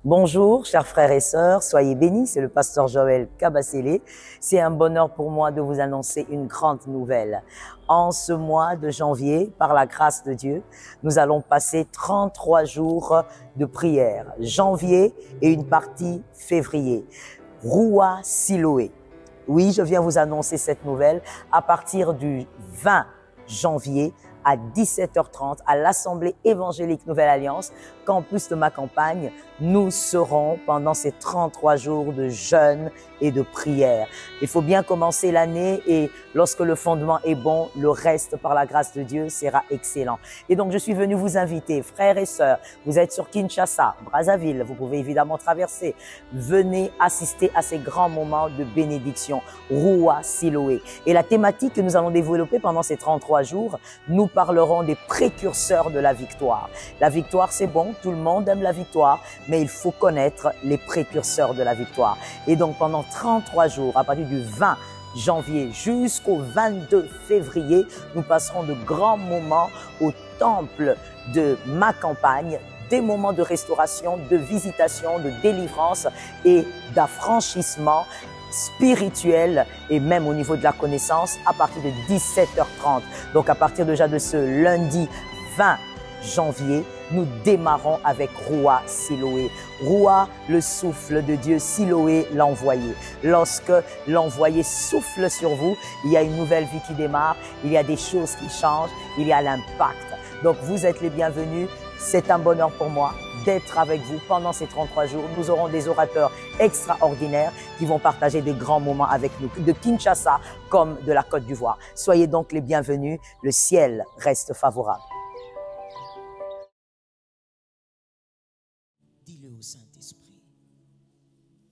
Bonjour, chers frères et sœurs, soyez bénis, c'est le pasteur Joël Kabasele. C'est un bonheur pour moi de vous annoncer une grande nouvelle. En ce mois de janvier, par la grâce de Dieu, nous allons passer 33 jours de prière. Janvier et une partie février. Roua Siloé. Oui, je viens vous annoncer cette nouvelle à partir du 20 janvier à 17h30 à l'Assemblée évangélique Nouvelle Alliance, campus de ma campagne. Nous serons pendant ces 33 jours de jeûne et de prière. Il faut bien commencer l'année et lorsque le fondement est bon, le reste, par la grâce de Dieu, sera excellent. Et donc, je suis venu vous inviter, frères et sœurs, vous êtes sur Kinshasa, Brazzaville, vous pouvez évidemment traverser. Venez assister à ces grands moments de bénédiction, Roua Siloé. Et la thématique que nous allons développer pendant ces 33 jours, nous parlerons des précurseurs de la victoire. La victoire, c'est bon, tout le monde aime la victoire, mais il faut connaître les précurseurs de la victoire. Et donc, pendant 33 jours, à partir du 20 janvier jusqu'au 22 février, nous passerons de grands moments au temple de ma campagne, des moments de restauration, de visitation, de délivrance et d'affranchissement spirituel et même au niveau de la connaissance à partir de 17h30. Donc à partir déjà de ce lundi 20 janvier, nous démarrons avec Roua Siloé. Roua, le souffle de Dieu, Siloé, l'envoyé. Lorsque l'envoyé souffle sur vous, il y a une nouvelle vie qui démarre, il y a des choses qui changent, il y a l'impact. Donc vous êtes les bienvenus. C'est un bonheur pour moi d'être avec vous pendant ces 33 jours. Nous aurons des orateurs extraordinaires qui vont partager des grands moments avec nous, de Kinshasa comme de la Côte d'Ivoire. Soyez donc les bienvenus. Le ciel reste favorable. Dis-le au Saint-Esprit.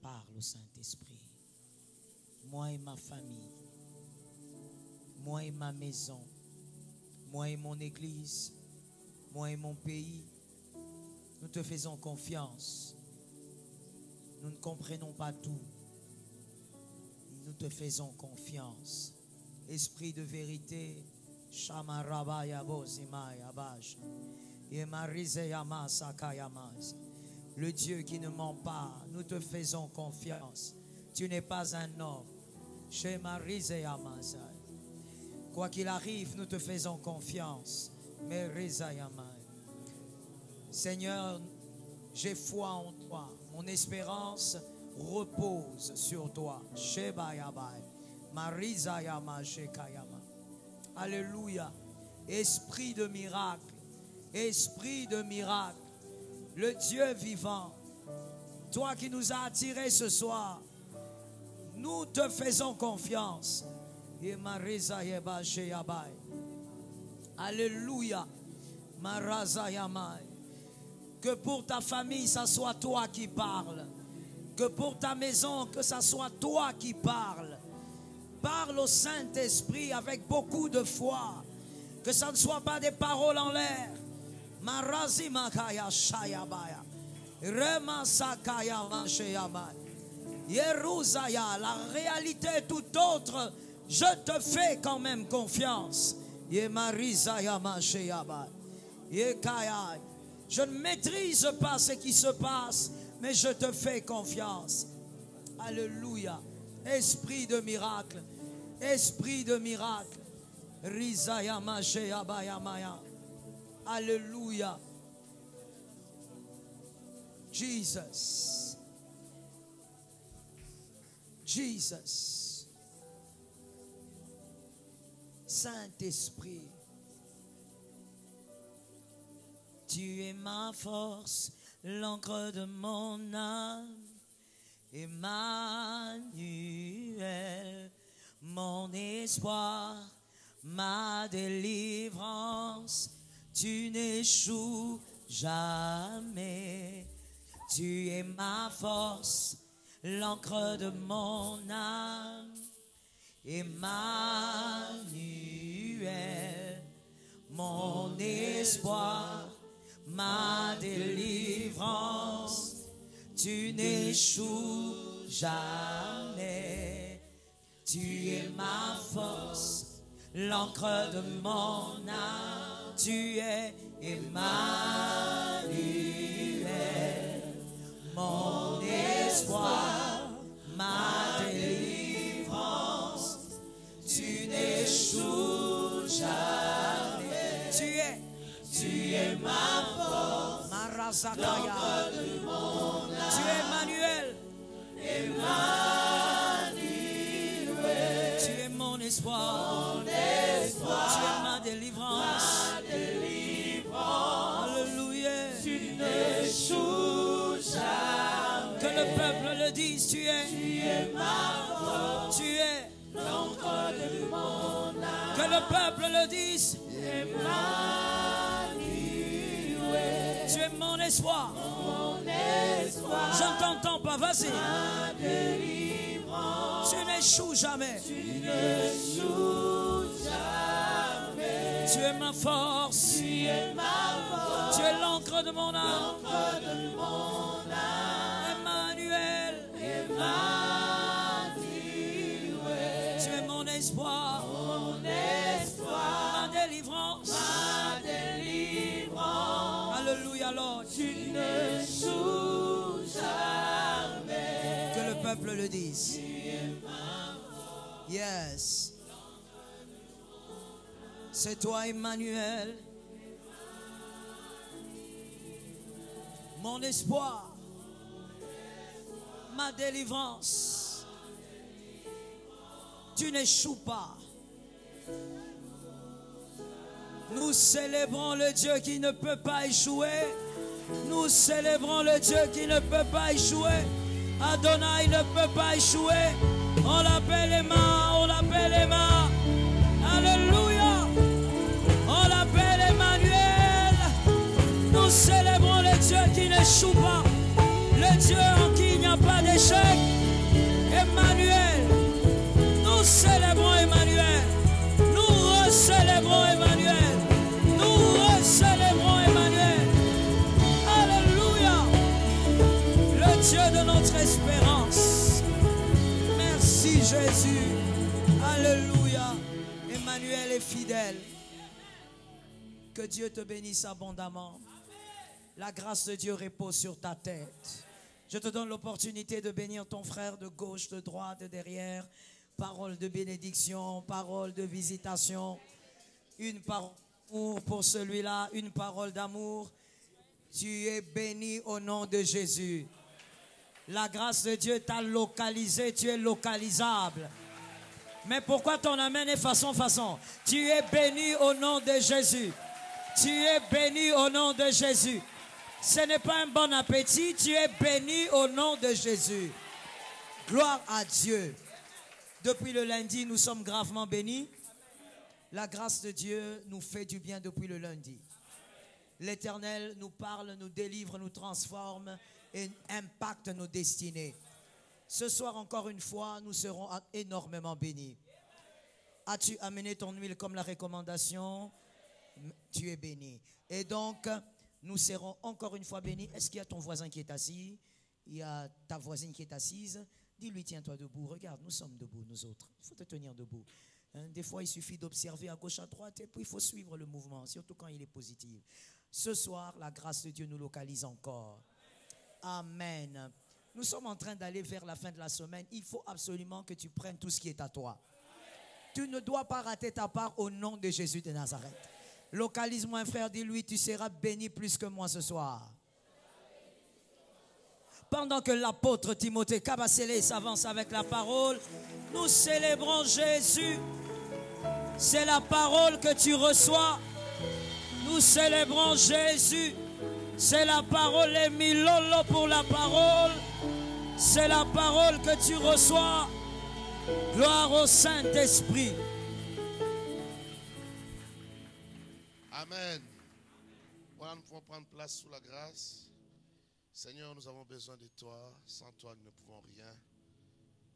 Parle au Saint-Esprit. Moi et ma famille, moi et ma maison, moi et mon église, moi et mon pays, nous te faisons confiance. Nous ne comprenons pas tout. Nous te faisons confiance. Esprit de vérité, le Dieu qui ne ment pas, nous te faisons confiance. Tu n'es pas un homme. Quoi qu'il arrive, nous te faisons confiance. Seigneur, j'ai foi en toi. Mon espérance repose sur toi. Alléluia. Esprit de miracle. Esprit de miracle. Le Dieu vivant. Toi qui nous as attirés ce soir. Nous te faisons confiance. Alléluia. Que pour ta famille, ça soit toi qui parles. Que pour ta maison, que ça soit toi qui parles. Parle au Saint-Esprit avec beaucoup de foi. Que ça ne soit pas des paroles en l'air. La réalité est tout autre. Je te fais quand même confiance. Je ne maîtrise pas ce qui se passe, mais je te fais confiance. Alléluia. Esprit de miracle. Esprit de miracle. Alléluia. Jesus. Jesus. Saint-Esprit. Tu es ma force, l'encre de mon âme, Emmanuel, mon espoir, ma délivrance. Tu n'échoues jamais. Tu es ma force, l'encre de mon âme, Emmanuel, mon espoir, ma délivrance. Tu n'échoues jamais. Tu es ma force, l'encre de mon âme. Tu es Emmanuel, mon Sakaya. Tu es Emmanuel. Tu es mon espoir. Tu es ma délivrance. Alléluia. Tu n'échoues jamais. Que le peuple le dise, tu es ma force. Tu es l'encre de mon âme. Que le peuple le dise. Emmanuel. Tu es mon espoir. Mon espoir. J'entends ton pas, vas-y. Ma délivrance. Tu n'échoues jamais. Tu n'échoues jamais. Tu es ma force. Tu es ma force. Tu es l'encre de mon âme. L'encre de mon âme. Emmanuel. Emmanuel. Tu es mon espoir. Mon espoir. Ma délivrance. Ma délivrance. Alléluia, Lord. Tu n'échoues jamais. Que le peuple le dise. Yes. C'est toi, Emmanuel. Mon espoir. Ma délivrance. Tu n'échoues pas. Nous célébrons le Dieu qui ne peut pas échouer. Nous célébrons le Dieu qui ne peut pas échouer. Adonai ne peut pas échouer. On l'appelle Emma, on l'appelle Emma. Alléluia. On l'appelle Emmanuel. Nous célébrons le Dieu qui n'échoue pas. Le Dieu en qui il n'y a pas d'échec. Emmanuel. Nous célébrons Emmanuel. Nous recélébrons Emmanuel. Nous recélébrons Emmanuel. Alléluia. Le Dieu de notre espérance. Merci Jésus. Alléluia. Emmanuel est fidèle. Que Dieu te bénisse abondamment. La grâce de Dieu repose sur ta tête. Je te donne l'opportunité de bénir ton frère de gauche, de droite, de derrière. Parole de bénédiction, parole de visitation. Une parole d'amour pour celui-là, une parole d'amour. Tu es béni au nom de Jésus. La grâce de Dieu t'a localisé, tu es localisable. Mais pourquoi ton amen est façon? Tu es béni au nom de Jésus. Tu es béni au nom de Jésus. Ce n'est pas un bon appétit, tu es béni au nom de Jésus. Gloire à Dieu. Depuis le lundi, nous sommes gravement bénis. La grâce de Dieu nous fait du bien depuis le lundi. L'Éternel nous parle, nous délivre, nous transforme et impacte nos destinées. Ce soir, encore une fois, nous serons énormément bénis. As-tu amené ton huile comme la recommandation? Tu es béni. Et donc, nous serons encore une fois bénis. Est-ce qu'il y a ton voisin qui est assis? Il y a ta voisine qui est assise. Dis-lui, tiens-toi debout. Regarde, nous sommes debout, nous autres. Il faut te tenir debout. Des fois, il suffit d'observer à gauche, à droite, et puis il faut suivre le mouvement, surtout quand il est positif. Ce soir, la grâce de Dieu nous localise encore. Amen. Nous sommes en train d'aller vers la fin de la semaine. Il faut absolument que tu prennes tout ce qui est à toi. Tu ne dois pas rater ta part au nom de Jésus de Nazareth. Localise-moi un frère, dis-lui, tu seras béni plus que moi ce soir. Pendant que l'apôtre Timothée Kabasele s'avance avec la parole, nous célébrons Jésus. C'est la parole que tu reçois. Nous célébrons Jésus. C'est la parole, les milolo pour la parole. C'est la parole que tu reçois. Gloire au Saint-Esprit. Amen. Voilà, nous pouvons prendre place sous la grâce. Seigneur, nous avons besoin de toi. Sans toi, nous ne pouvons rien.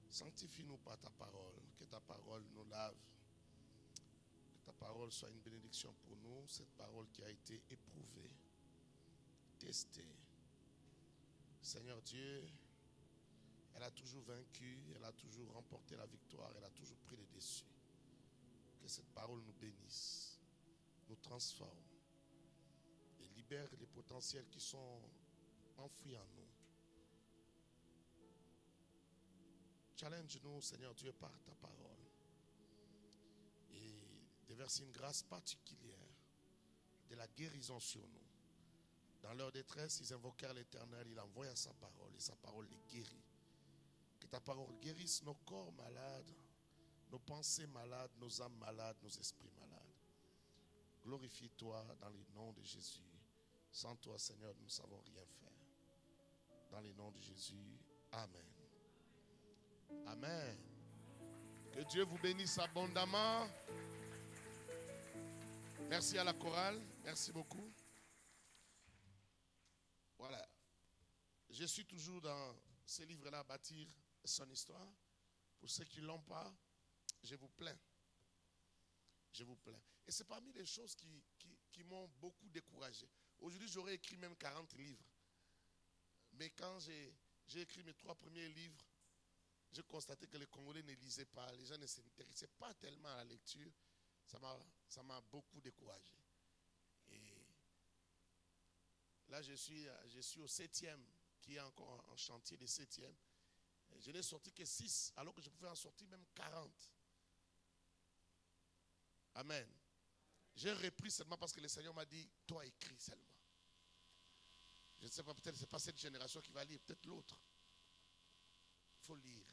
Sanctifie-nous par ta parole. Que ta parole nous lave. Que ta parole soit une bénédiction pour nous. Cette parole qui a été éprouvée, testée. Seigneur Dieu, elle a toujours vaincu. Elle a toujours remporté la victoire. Elle a toujours pris le dessus. Que cette parole nous bénisse, nous transforme et libère les potentiels qui sont enfouis en nous. Challenge-nous, Seigneur Dieu, par ta parole et déverse une grâce particulière de la guérison sur nous. Dans leur détresse, ils invoquèrent l'Éternel, il envoya sa parole et sa parole les guérit. Que ta parole guérisse nos corps malades, nos pensées malades, nos âmes malades, nos esprits malades. Glorifie-toi dans le nom de Jésus. Sans toi, Seigneur, nous ne savons rien faire. Dans le nom de Jésus, amen. Amen. Que Dieu vous bénisse abondamment. Merci à la chorale. Merci beaucoup. Voilà. Je suis toujours dans ce livre-là, Bâtir son histoire. Pour ceux qui ne l'ont pas, je vous plains. Je vous plains. Et c'est parmi les choses qui m'ont beaucoup découragé. Aujourd'hui, j'aurais écrit même 40 livres. Mais quand j'ai écrit mes 3 premiers livres, j'ai constaté que les Congolais ne lisaient pas. Les gens ne s'intéressaient pas tellement à la lecture. Ça m'a beaucoup découragé. Et là, je suis au 7e, qui est encore en chantier des 7e. Et je n'ai sorti que 6, alors que je pouvais en sortir même 40. Amen. J'ai repris seulement parce que le Seigneur m'a dit, toi écris seulement. Je ne sais pas, peut-être ce n'est pas cette génération qui va lire, peut-être l'autre. Il faut lire.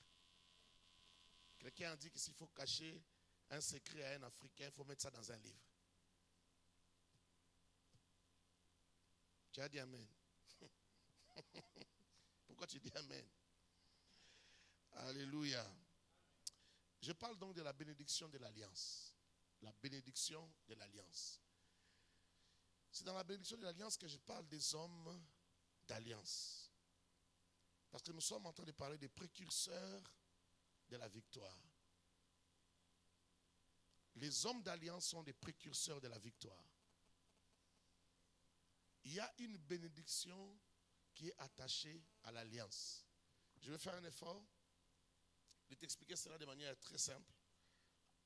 Quelqu'un a dit que s'il faut cacher un secret à un Africain, il faut mettre ça dans un livre. Tu as dit Amen. Pourquoi tu dis Amen? Alléluia. Je parle donc de la bénédiction de l'alliance. La bénédiction de l'alliance. C'est dans la bénédiction de l'alliance que je parle des hommes d'alliance. Parce que nous sommes en train de parler des précurseurs de la victoire. Les hommes d'alliance sont des précurseurs de la victoire. Il y a une bénédiction qui est attachée à l'alliance. Je vais faire un effort de t'expliquer cela de manière très simple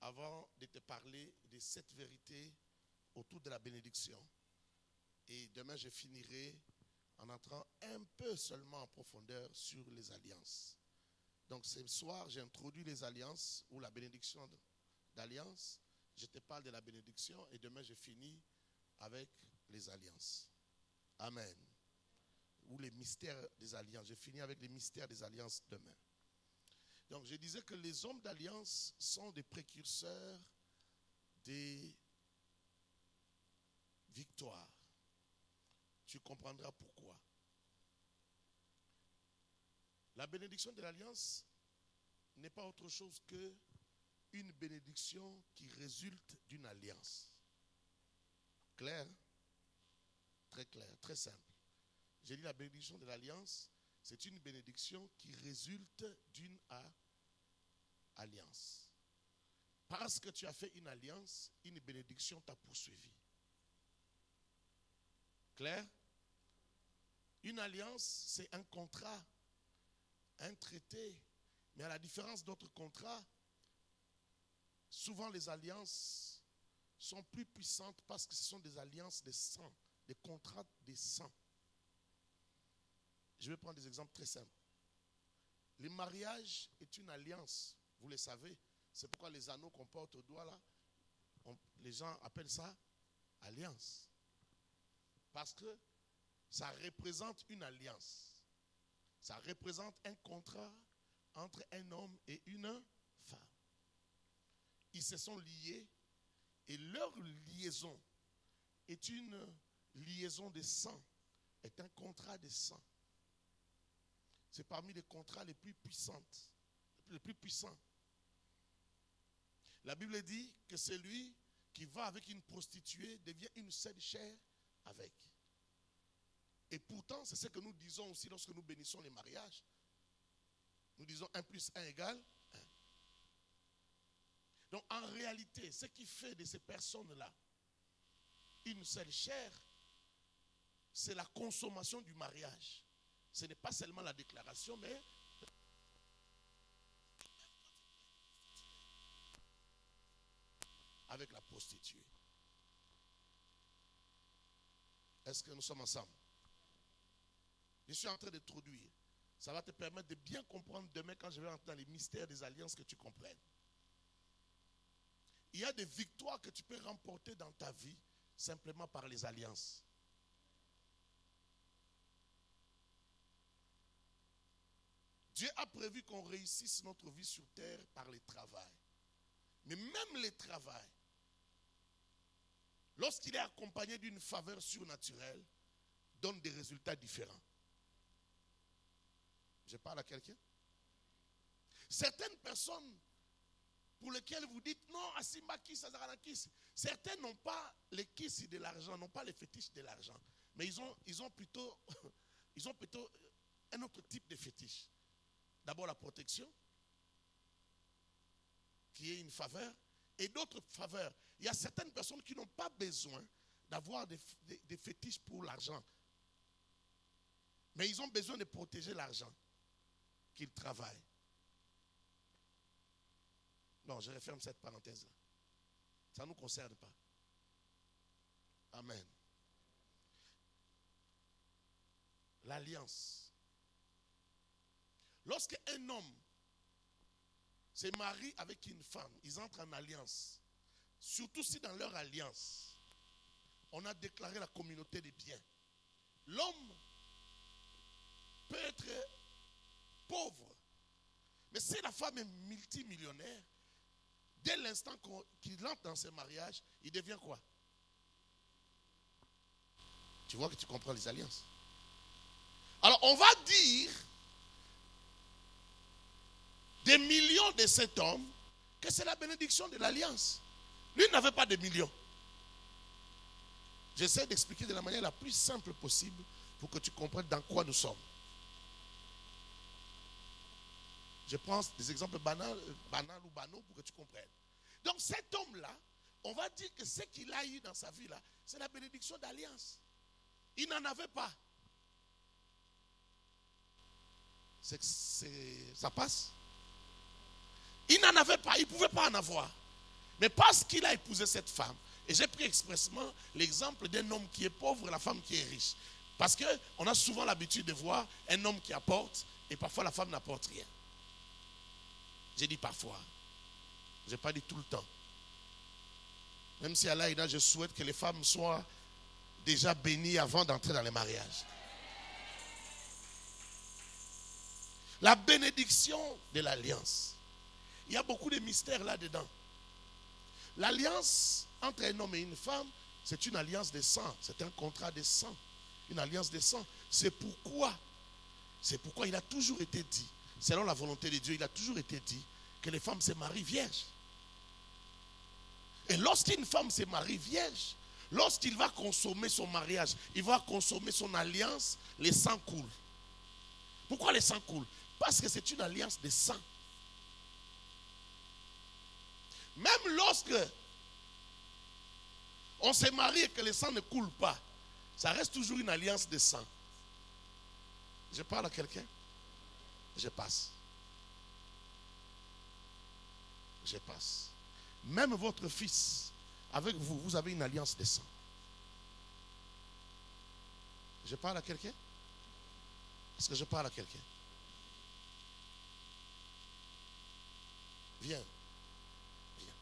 avant de te parler de cette vérité autour de la bénédiction. Et demain, je finirai en entrant un peu seulement en profondeur sur les alliances. Donc ce soir, j'introduis les alliances ou la bénédiction d'alliance. Je te parle de la bénédiction et demain, je finis avec les alliances. Amen. Ou les mystères des alliances. Je finis avec les mystères des alliances demain. Donc je disais que les hommes d'alliance sont des précurseurs des victoires. Tu comprendras pourquoi. La bénédiction de l'alliance n'est pas autre chose que une bénédiction qui résulte d'une alliance. Clair? Très clair, très simple. J'ai dit la bénédiction de l'alliance, c'est une bénédiction qui résulte d'une alliance. Parce que tu as fait une alliance, une bénédiction t'a poursuivi. Clair? Une alliance, c'est un contrat, un traité. Mais à la différence d'autres contrats, souvent les alliances sont plus puissantes parce que ce sont des alliances de sang, des contrats de sang. Je vais prendre des exemples très simples. Le mariage est une alliance, vous le savez. C'est pourquoi les anneaux qu'on porte au doigt là, les gens appellent ça alliance. Parce que ça représente une alliance. Ça représente un contrat entre un homme et une femme. Ils se sont liés et leur liaison est une liaison de sang, est un contrat de sang. C'est parmi les contrats les plus puissants. La Bible dit que celui qui va avec une prostituée devient une seule chair avec. Et pourtant, c'est ce que nous disons aussi lorsque nous bénissons les mariages. Nous disons 1 plus 1 égale 1. Donc en réalité, ce qui fait de ces personnes-là une seule chair, c'est la consommation du mariage. Ce n'est pas seulement la déclaration, mais avec la prostituée. Est-ce que nous sommes ensemble? Je suis en train d'introduire. Ça va te permettre de bien comprendre demain quand je vais entrer dans les mystères des alliances, que tu comprennes. Il y a des victoires que tu peux remporter dans ta vie simplement par les alliances. Dieu a prévu qu'on réussisse notre vie sur terre par le travail. Mais même le travail, lorsqu'il est accompagné d'une faveur surnaturelle, donne des résultats différents. Je parle à quelqu'un? Certaines personnes pour lesquelles vous dites non, Asimba Kiss, Azarana Kiss, certains n'ont pas les kiss de l'argent, n'ont pas les fétiches de l'argent, mais ils ont plutôt un autre type de fétiche. D'abord la protection, qui est une faveur, et d'autres faveurs. Il y a certaines personnes qui n'ont pas besoin d'avoir des fétiches pour l'argent, mais ils ont besoin de protéger l'argent qu'ils travaillent. Non, je referme cette parenthèse-là. Ça ne nous concerne pas. Amen. L'alliance. Lorsqu'un homme se marie avec une femme, ils entrent en alliance. Surtout si dans leur alliance, on a déclaré la communauté des biens. L'homme peut être pauvre, mais si la femme est multimillionnaire, dès l'instant qu'il entre dans ce mariage, il devient quoi? Tu vois que tu comprends les alliances. Alors on va dire des millions de cet homme que c'est la bénédiction de l'alliance. Lui n'avait pas de millions. J'essaie d'expliquer de la manière la plus simple possible pour que tu comprennes dans quoi nous sommes. Je prends des exemples banals ou banaux pour que tu comprennes. Donc cet homme-là, on va dire que ce qu'il a eu dans sa vie là, c'est la bénédiction d'alliance. Il n'en avait pas. Ça passe. Il n'en avait pas, il ne pouvait pas en avoir. Mais parce qu'il a épousé cette femme, et j'ai pris expressement l'exemple d'un homme qui est pauvre et la femme qui est riche. Parce qu'on a souvent l'habitude de voir un homme qui apporte et parfois la femme n'apporte rien. J'ai dit parfois. Je n'ai pas dit tout le temps. Même si Allah est là, je souhaite que les femmes soient déjà bénies avant d'entrer dans les mariages. La bénédiction de l'alliance. Il y a beaucoup de mystères là-dedans. L'alliance entre un homme et une femme, c'est une alliance de sang. C'est un contrat de sang. Une alliance de sang. C'est pourquoi il a toujours été dit, selon la volonté de Dieu, il a toujours été dit que les femmes se marient vierges. Et lorsqu'une femme se marie vierge, lorsqu'il va consommer son mariage, il va consommer son alliance, les sang coulent. Pourquoi les sang coulent? Parce que c'est une alliance de sang. Même lorsque on se marie et que le sang ne coule pas, ça reste toujours une alliance de sang. Je parle à quelqu'un? Je passe. Je passe. Même votre fils, avec vous, vous avez une alliance de sang. Je parle à quelqu'un? Est-ce que je parle à quelqu'un? Viens. Viens.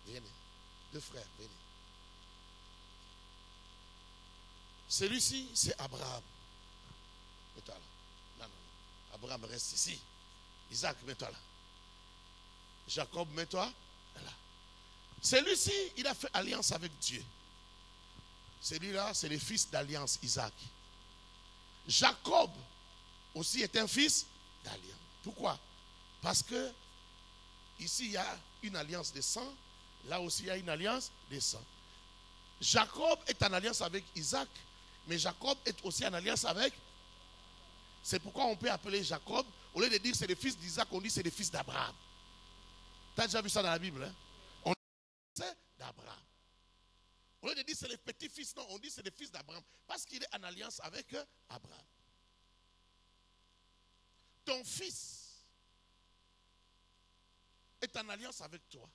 Venez. Deux frères, venez. Celui-ci, c'est Abraham. Mets-toi là. Non. Abraham reste ici. Isaac, mets-toi là. Jacob, mets-toi là. Celui-ci, il a fait alliance avec Dieu. Celui-là, c'est le fils d'alliance, Isaac. Jacob aussi est un fils d'alliance. Pourquoi? Parce que ici, il y a une alliance de sang. Là aussi, il y a une alliance de sang. Jacob est en alliance avec Isaac, mais Jacob est aussi en alliance avec. C'est pourquoi on peut appeler Jacob, au lieu de dire c'est le fils d'Isaac, on dit c'est le fils d'Abraham. Tu as déjà vu ça dans la Bible, hein? On dit c'est d'Abraham. Au lieu de dire c'est le petit-fils, non, on dit c'est le fils d'Abraham. Parce qu'il est en alliance avec Abraham. Ton fils est en alliance avec toi.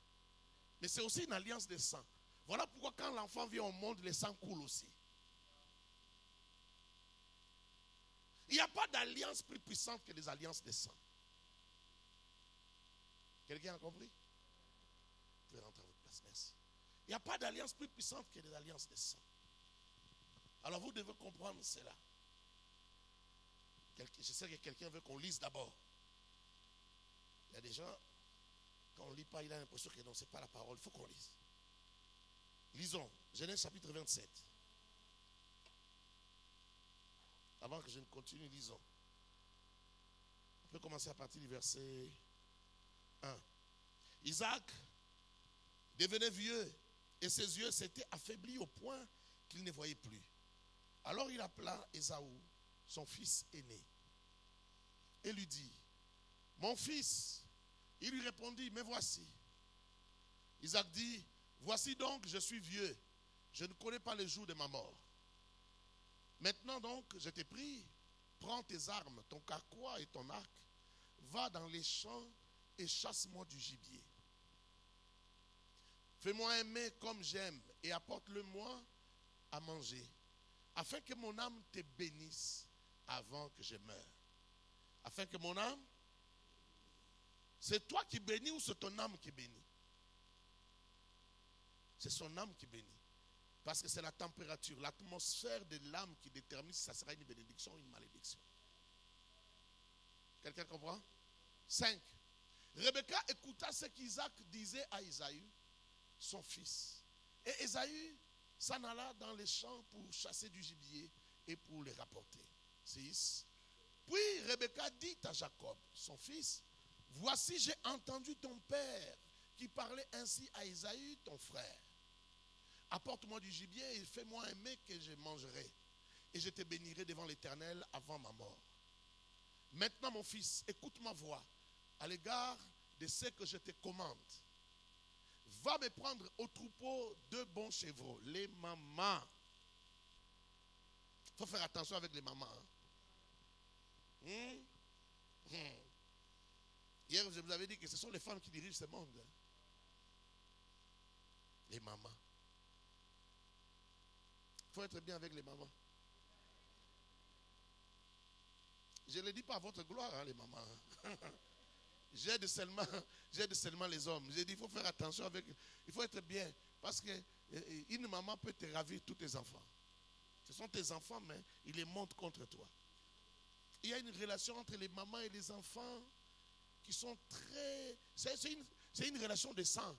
Mais c'est aussi une alliance de sang. Voilà pourquoi quand l'enfant vient au monde, le sang coule aussi. Il n'y a pas d'alliance plus puissante que les alliances de sang. Quelqu'un a compris? Vous pouvez rentrer à votre place, merci. Il n'y a pas d'alliance plus puissante que les alliances de sang. Alors vous devez comprendre cela. Je sais que quelqu'un veut qu'on lise d'abord. Il y a des gens, quand on ne lit pas, il a l'impression que non, ce n'est pas la parole. Il faut qu'on lise. Lisons, Genèse chapitre 27. Avant que je ne continue, lisons. On peut commencer à partir du verset 1. Isaac devenait vieux et ses yeux s'étaient affaiblis au point qu'il ne voyait plus. Alors il appela Ésaü, son fils aîné, et lui dit, mon fils. Il lui répondit, me voici. Isaac dit, voici donc, je suis vieux, je ne connais pas le jour de ma mort. Maintenant donc, je t'ai pris, prends tes armes, ton carquois et ton arc, va dans les champs et chasse-moi du gibier. Fais-moi aimer comme j'aime et apporte-le-moi à manger, afin que mon âme te bénisse avant que je meure. Afin que mon âme, c'est toi qui bénis ou c'est ton âme qui bénit? C'est son âme qui bénit. Parce que c'est la température, l'atmosphère de l'âme qui détermine si ça sera une bénédiction ou une malédiction. Quelqu'un comprend? 5. Rebecca écouta ce qu'Isaac disait à Ésaü, son fils. Et Ésaü s'en alla dans les champs pour chasser du gibier et pour les rapporter. 6. Puis Rebecca dit à Jacob, son fils, voici j'ai entendu ton père qui parlait ainsi à Ésaü, ton frère. Apporte-moi du gibier et fais-moi aimer que je mangerai. Et je te bénirai devant l'Éternel avant ma mort. Maintenant mon fils, écoute ma voix à l'égard de ce que je te commande. Va me prendre au troupeau 2 bons chevreaux, les mamans. Il faut faire attention avec les mamans. Hein? Hier, je vous avais dit que ce sont les femmes qui dirigent ce monde. Les mamans. Il faut être bien avec les mamans. Je ne le dis pas à votre gloire, hein, les mamans. J'aide seulement les hommes. J'ai dit, il faut faire attention avec. Il faut être bien. Parce qu'une maman peut te ravir tous tes enfants. Ce sont tes enfants, mais ils les montent contre toi. Il y a une relation entre les mamans et les enfants qui sont très. C'est une relation de sang.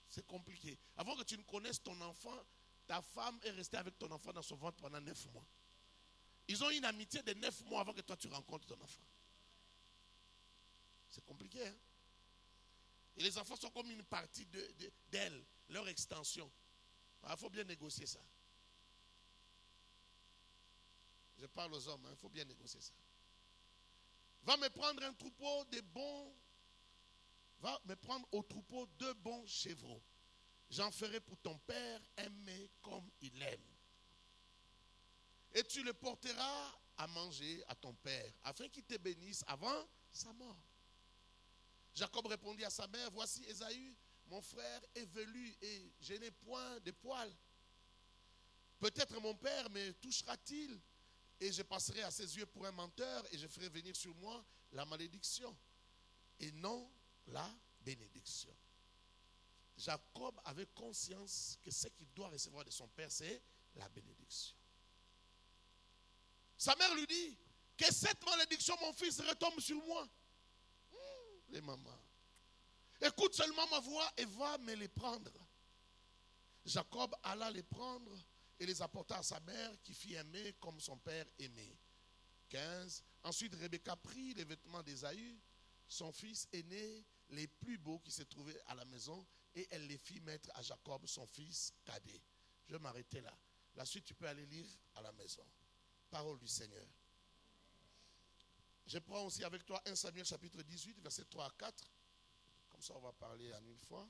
C'est compliqué. Avant que tu ne connaisses ton enfant, ta femme est restée avec ton enfant dans son ventre pendant 9 mois. Ils ont une amitié de 9 mois avant que toi tu rencontres ton enfant. C'est compliqué, hein? Et les enfants sont comme une partie d'elle, leur extension. Il faut bien négocier ça. Je parle aux hommes, il faut bien négocier ça. Va me prendre un troupeau de bons. Va me prendre au troupeau 2 bons chevreaux. J'en ferai pour ton père aimé comme il aime. Et tu le porteras à manger à ton père, afin qu'il te bénisse avant sa mort. Jacob répondit à sa mère, voici Ésaü, mon frère est velu et je n'ai point de poils. Peut-être mon père me touchera-t-il et je passerai à ses yeux pour un menteur et je ferai venir sur moi la malédiction et non la bénédiction. Jacob avait conscience que ce qu'il doit recevoir de son père, c'est la bénédiction. Sa mère lui dit, que cette malédiction, mon fils, retombe sur moi. Les mamans. Écoute seulement ma voix et va me les prendre. Jacob alla les prendre et les apporta à sa mère qui fit aimer comme son père aimé. 15. Ensuite Rebecca prit les vêtements d'Ésaü, son fils aîné, les plus beaux qui se trouvaient à la maison, et elle les fit mettre à Jacob, son fils cadet. Je vais m'arrêter là. La suite, tu peux aller lire à la maison. Parole du Seigneur. Je prends aussi avec toi 1 Samuel chapitre 18, versets 3 à 4. Comme ça, on va parler en une fois.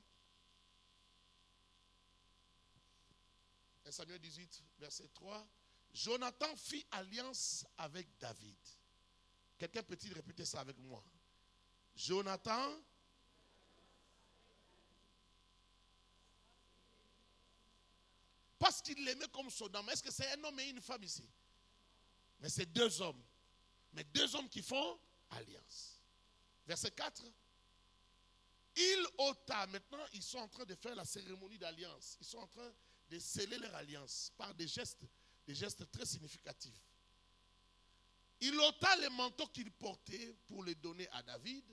1 Samuel 18, verset 3. Jonathan fit alliance avec David. Quelqu'un peut-il répéter ça avec moi? Jonathan. Parce qu'il l'aimait comme son âme. Est-ce que c'est un homme et une femme ici? Mais c'est 2 hommes. Mais 2 hommes qui font alliance. Verset 4. Il ôta, maintenant ils sont en train de faire la cérémonie d'alliance. Ils sont en train de sceller leur alliance par des gestes très significatifs. Il ôta les manteaux qu'il portait pour les donner à David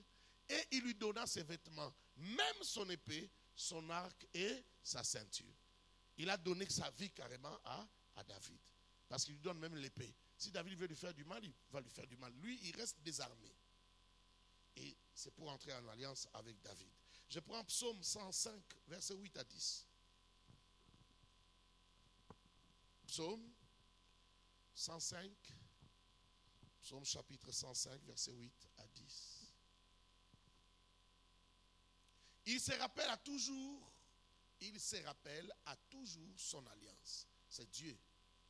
et il lui donna ses vêtements, même son épée, son arc et sa ceinture. Il a donné sa vie carrément à David. Parce qu'il lui donne même l'épée. Si David veut lui faire du mal, il va lui faire du mal. Lui, il reste désarmé. Et c'est pour entrer en alliance avec David. Je prends Psaume 105, versets 8 à 10. Psaume 105, Psaume chapitre 105, versets 8 à 10. Il se rappelle à toujours son alliance. C'est Dieu.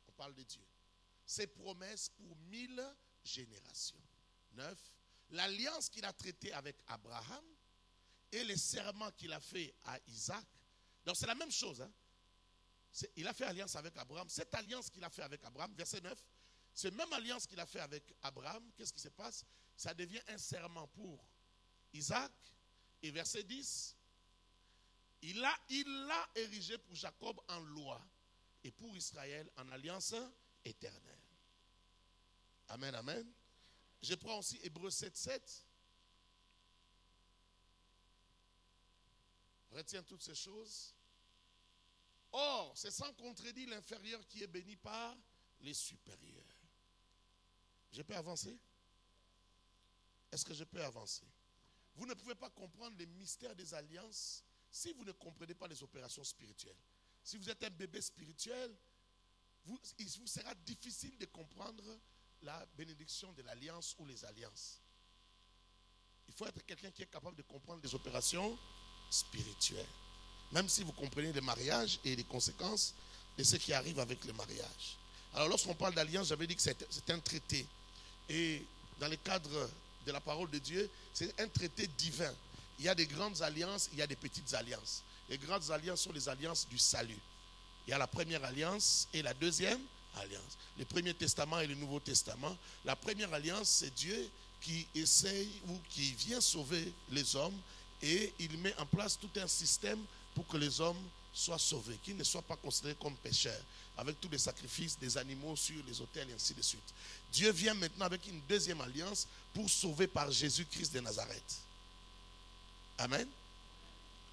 On parle de Dieu. Ses promesses pour 1000 générations. 9. L'alliance qu'il a traitée avec Abraham et les serments qu'il a fait à Isaac. Donc c'est la même chose. Hein? Il a fait alliance avec Abraham. Cette alliance qu'il a fait avec Abraham, verset 9, cette même alliance qu'il a fait avec Abraham, qu'est-ce qui se passe? Ça devient un serment pour Isaac. Et verset 10, il l'a érigé pour Jacob en loi et pour Israël en alliance éternelle. Amen, amen. Je prends aussi Hébreux 7:7. Retiens toutes ces choses. Or, c'est sans contredit l'inférieur qui est béni par les supérieurs. Je peux avancer? Est-ce que je peux avancer? Vous ne pouvez pas comprendre les mystères des alliances si vous ne comprenez pas les opérations spirituelles. Si vous êtes un bébé spirituel, il vous sera difficile de comprendre la bénédiction de l'alliance ou les alliances. Il faut être quelqu'un qui est capable de comprendre les opérations spirituelles. Même si vous comprenez le mariage et les conséquences de ce qui arrive avec le mariage. Alors lorsqu'on parle d'alliance, j'avais dit que c'est un traité. Et dans le cadre de la parole de Dieu, c'est un traité divin. Il y a des grandes alliances, il y a des petites alliances. Les grandes alliances sont les alliances du salut. Il y a la première alliance et la deuxième alliance. Le Premier Testament et le Nouveau Testament. La première alliance, c'est Dieu qui essaye ou qui vient sauver les hommes et il met en place tout un système pour que les hommes soient sauvés, qu'ils ne soient pas considérés comme pécheurs, avec tous les sacrifices des animaux sur les autels et ainsi de suite. Dieu vient maintenant avec une deuxième alliance pour sauver par Jésus-Christ de Nazareth. Amen.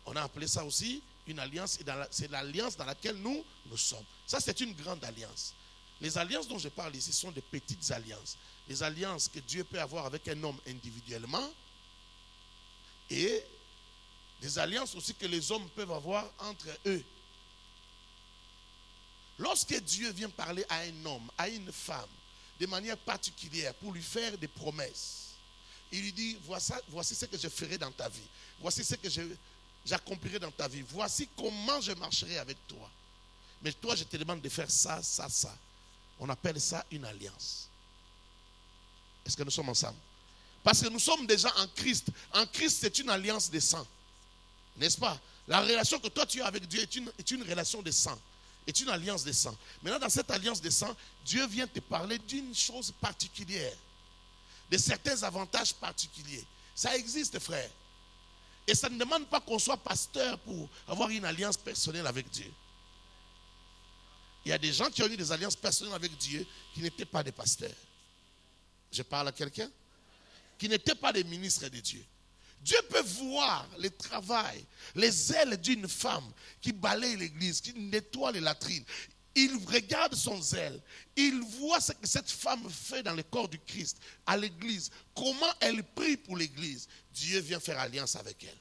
On a appelé ça aussi une alliance, et c'est l'alliance dans laquelle nous sommes. Ça, c'est une grande alliance. Les alliances dont je parle ici sont des petites alliances. Les alliances que Dieu peut avoir avec un homme individuellement et des alliances aussi que les hommes peuvent avoir entre eux. Lorsque Dieu vient parler à un homme, à une femme, de manière particulière pour lui faire des promesses, il lui dit, voici ce que je ferai dans ta vie. Voici ce que j'accomplirai dans ta vie. Voici comment je marcherai avec toi. Mais toi, je te demande de faire ça, ça, ça. On appelle ça une alliance. Est-ce que nous sommes ensemble? Parce que nous sommes déjà en Christ. En Christ, c'est une alliance de sang. N'est-ce pas? La relation que toi tu as avec Dieu est une relation de sang. Est une alliance de sang. Maintenant, dans cette alliance de sang, Dieu vient te parler d'une chose particulière. De certains avantages particuliers. Ça existe, frère. Et ça ne demande pas qu'on soit pasteur pour avoir une alliance personnelle avec Dieu. Il y a des gens qui ont eu des alliances personnelles avec Dieu qui n'étaient pas des pasteurs. Je parle à quelqu'un qui n'était pas des ministres de Dieu. Dieu peut voir le travail, les ailes d'une femme qui balaye l'église, qui nettoie les latrines. Il regarde son zèle. Il voit ce que cette femme fait dans le corps du Christ, à l'église. Comment elle prie pour l'église. Dieu vient faire alliance avec elle.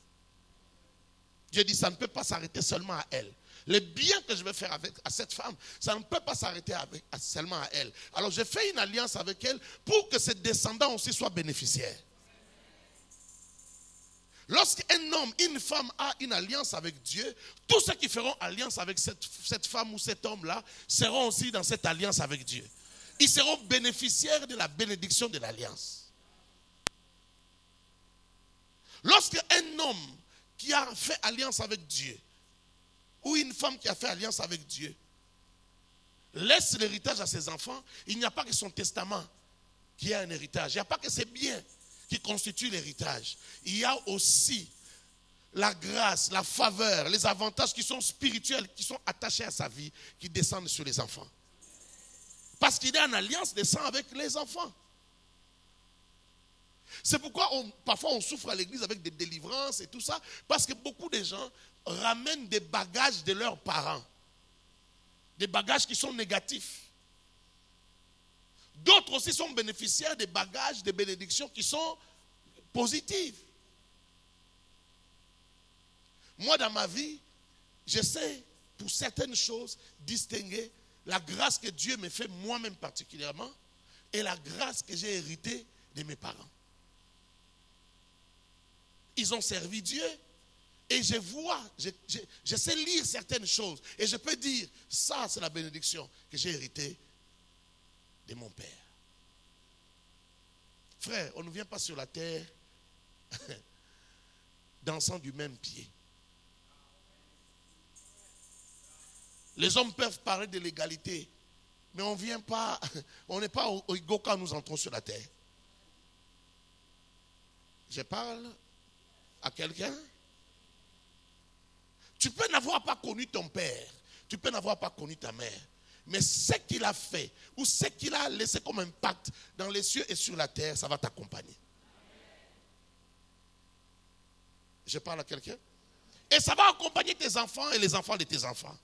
Dieu dit, ça ne peut pas s'arrêter seulement à elle. Le bien que je vais faire à cette femme, ça ne peut pas s'arrêter seulement à elle. Alors je fais une alliance avec elle pour que ses descendants aussi soient bénéficiaires. Lorsqu'un homme, une femme a une alliance avec Dieu, tous ceux qui feront alliance avec cette femme ou cet homme-là seront aussi dans cette alliance avec Dieu. Ils seront bénéficiaires de la bénédiction de l'alliance. Lorsqu'un homme qui a fait alliance avec Dieu, ou une femme qui a fait alliance avec Dieu, laisse l'héritage à ses enfants, il n'y a pas que son testament qui a un héritage. Il n'y a pas que ses biens qui constituent l'héritage. Il y a aussi la grâce, la faveur, les avantages qui sont spirituels, qui sont attachés à sa vie, qui descendent sur les enfants. Parce qu'il est en alliance de sang avec les enfants. C'est pourquoi parfois on souffre à l'église avec des délivrances et tout ça, parce que beaucoup de gens ramènent des bagages de leurs parents. Des bagages qui sont négatifs. D'autres aussi sont bénéficiaires des bagages, des bénédictions qui sont positives. Moi, dans ma vie, j'essaie, pour certaines choses, distinguer la grâce que Dieu me fait moi-même particulièrement et la grâce que j'ai héritée de mes parents. Ils ont servi Dieu et je vois, je sais lire certaines choses et je peux dire, ça c'est la bénédiction que j'ai héritée de mon père. Frère, on ne vient pas sur la terre dansant du même pied. Les hommes peuvent parler de l'égalité, mais on vient pas, on n'est pas au égaux quand nous entrons sur la terre. Je parle à quelqu'un. Tu peux n'avoir pas connu ton père, tu peux n'avoir pas connu ta mère, mais ce qu'il a fait ou ce qu'il a laissé comme impact dans les cieux et sur la terre, ça va t'accompagner. Je parle à quelqu'un. Et ça va accompagner tes enfants et les enfants de tes enfants.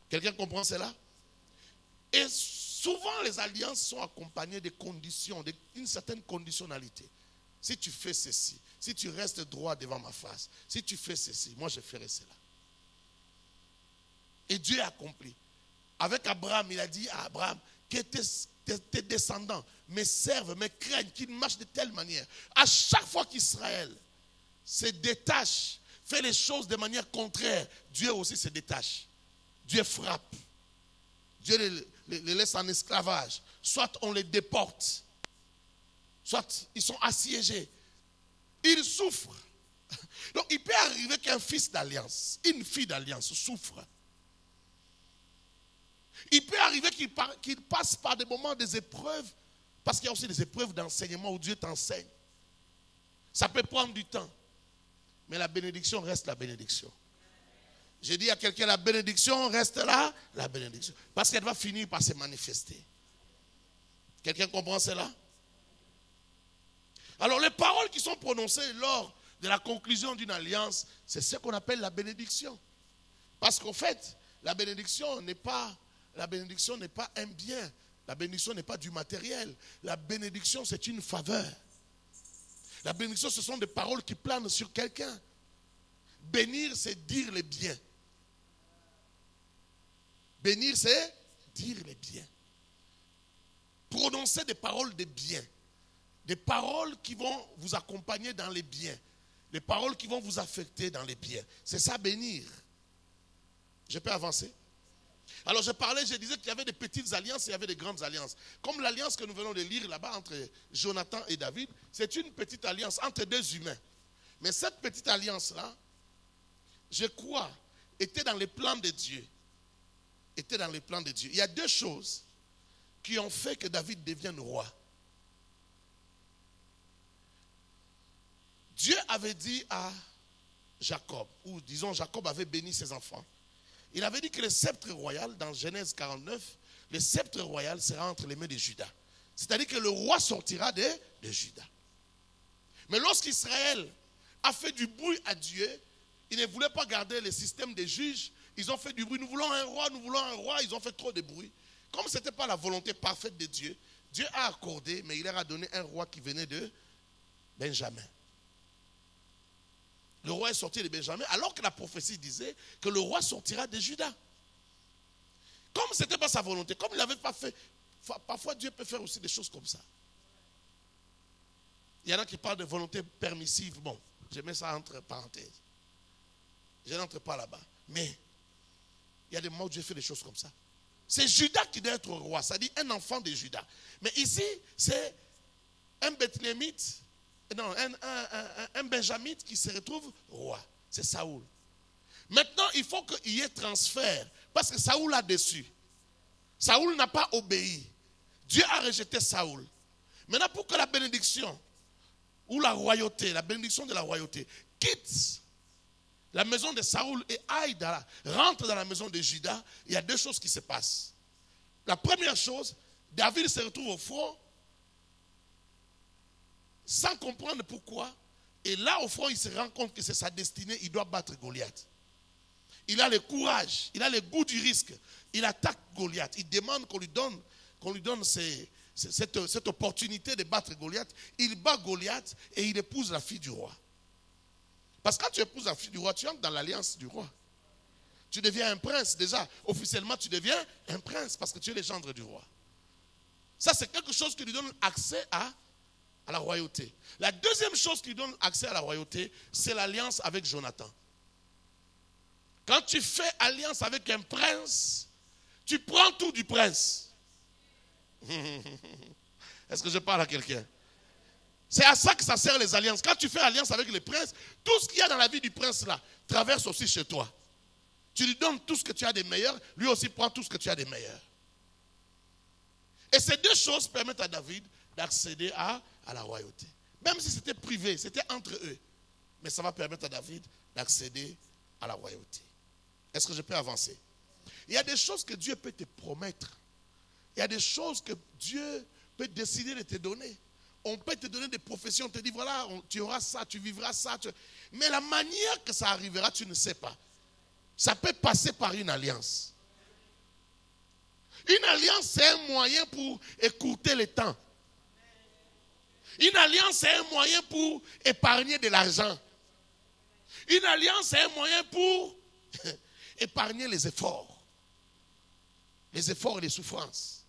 Quelqu'un comprend cela? Et souvent les alliances sont accompagnées de conditions, d'une certaine conditionnalité. Si tu fais ceci, si tu restes droit devant ma face, si tu fais ceci, moi je ferai cela. Et Dieu a accompli. Avec Abraham, il a dit à Abraham que tes descendants me servent, me craignent, qu'ils marchent de telle manière. À chaque fois qu'Israël se détache, fait les choses de manière contraire, Dieu aussi se détache. Dieu frappe. Dieu les laisse en esclavage. Soit on les déporte, soit ils sont assiégés. Ils souffrent. Donc il peut arriver qu'un fils d'alliance, une fille d'alliance souffre. Il peut arriver qu'il passe par des moments des épreuves, parce qu'il y a aussi des épreuves d'enseignement où Dieu t'enseigne. Ça peut prendre du temps, mais la bénédiction reste la bénédiction. J'ai dit à quelqu'un, la bénédiction reste là, la bénédiction. Parce qu'elle va finir par se manifester. Quelqu'un comprend cela? Alors les paroles qui sont prononcées lors de la conclusion d'une alliance, c'est ce qu'on appelle la bénédiction. Parce qu'en fait, la bénédiction n'est pas un bien. La bénédiction n'est pas du matériel. La bénédiction, c'est une faveur. La bénédiction, ce sont des paroles qui planent sur quelqu'un. Bénir, c'est dire les biens. Bénir, c'est dire les biens. Prononcer des paroles de biens. Des paroles qui vont vous accompagner dans les biens. Des paroles qui vont vous affecter dans les biens. C'est ça, bénir. Je peux avancer? Alors je disais qu'il y avait des petites alliances et il y avait des grandes alliances. Comme l'alliance que nous venons de lire là-bas entre Jonathan et David, c'est une petite alliance entre deux humains. Mais cette petite alliance-là, je crois, était dans les plans de Dieu. Était dans les plans de Dieu. Il y a deux choses qui ont fait que David devienne roi. Dieu avait dit à Jacob, ou disons Jacob avait béni ses enfants. Il avait dit que le sceptre royal, dans Genèse 49, le sceptre royal sera entre les mains de Juda. C'est-à-dire que le roi sortira de Juda. Mais lorsqu'Israël a fait du bruit à Dieu, il ne voulait pas garder le système des juges. Ils ont fait du bruit. Nous voulons un roi, nous voulons un roi. Ils ont fait trop de bruit. Comme ce n'était pas la volonté parfaite de Dieu, Dieu a accordé, mais il leur a donné un roi qui venait de Benjamin. Le roi est sorti de Benjamin, alors que la prophétie disait que le roi sortira de Juda. Comme ce n'était pas sa volonté, comme il n'avait pas fait, parfois Dieu peut faire aussi des choses comme ça. Il y en a qui parlent de volonté permissive. Bon, je mets ça entre parenthèses. Je n'entre pas là-bas. Mais il y a des moments où Dieu fait des choses comme ça. C'est Judas qui doit être roi, c'est-à-dire un enfant de Judas. Mais ici, c'est un Bethléemite, non, un Benjamite qui se retrouve roi. C'est Saoul. Maintenant, il faut qu'il y ait transfert, parce que Saoul a déçu. Saoul n'a pas obéi. Dieu a rejeté Saoul. Maintenant, pour que la bénédiction, ou la royauté, la bénédiction de la royauté, quitte la maison de Saoul et rentre dans la maison de Juda, il y a deux choses qui se passent. La première chose, David se retrouve au front sans comprendre pourquoi. Et là, au fond, il se rend compte que c'est sa destinée, il doit battre Goliath. Il a le courage, il a le goût du risque. Il attaque Goliath. Il demande qu'on lui donne cette opportunité de battre Goliath. Il bat Goliath et il épouse la fille du roi. Parce que quand tu épouses la fille du roi, tu entres dans l'alliance du roi. Tu deviens un prince déjà. Officiellement, tu deviens un prince parce que tu es le gendre du roi. Ça, c'est quelque chose qui lui donne accès à la royauté. La deuxième chose qui lui donne accès à la royauté, c'est l'alliance avec Jonathan. Quand tu fais alliance avec un prince, tu prends tout du prince. Est-ce que je parle à quelqu'un? C'est à ça que ça sert les alliances. Quand tu fais alliance avec le prince, tout ce qu'il y a dans la vie du prince là, traverse aussi chez toi. Tu lui donnes tout ce que tu as de meilleur, lui aussi prend tout ce que tu as de meilleur. Et ces deux choses permettent à David d'accéder à la royauté. Même si c'était privé, c'était entre eux. Mais ça va permettre à David d'accéder à la royauté. Est-ce que je peux avancer? Il y a des choses que Dieu peut te promettre. Il y a des choses que Dieu peut décider de te donner. On peut te donner des professions, on te dit voilà, tu auras ça, tu vivras ça. Mais la manière que ça arrivera, tu ne sais pas. Ça peut passer par une alliance. Une alliance, c'est un moyen pour écourter le temps. Une alliance, c'est un moyen pour épargner de l'argent. Une alliance, c'est un moyen pour épargner les efforts. Les efforts et les souffrances.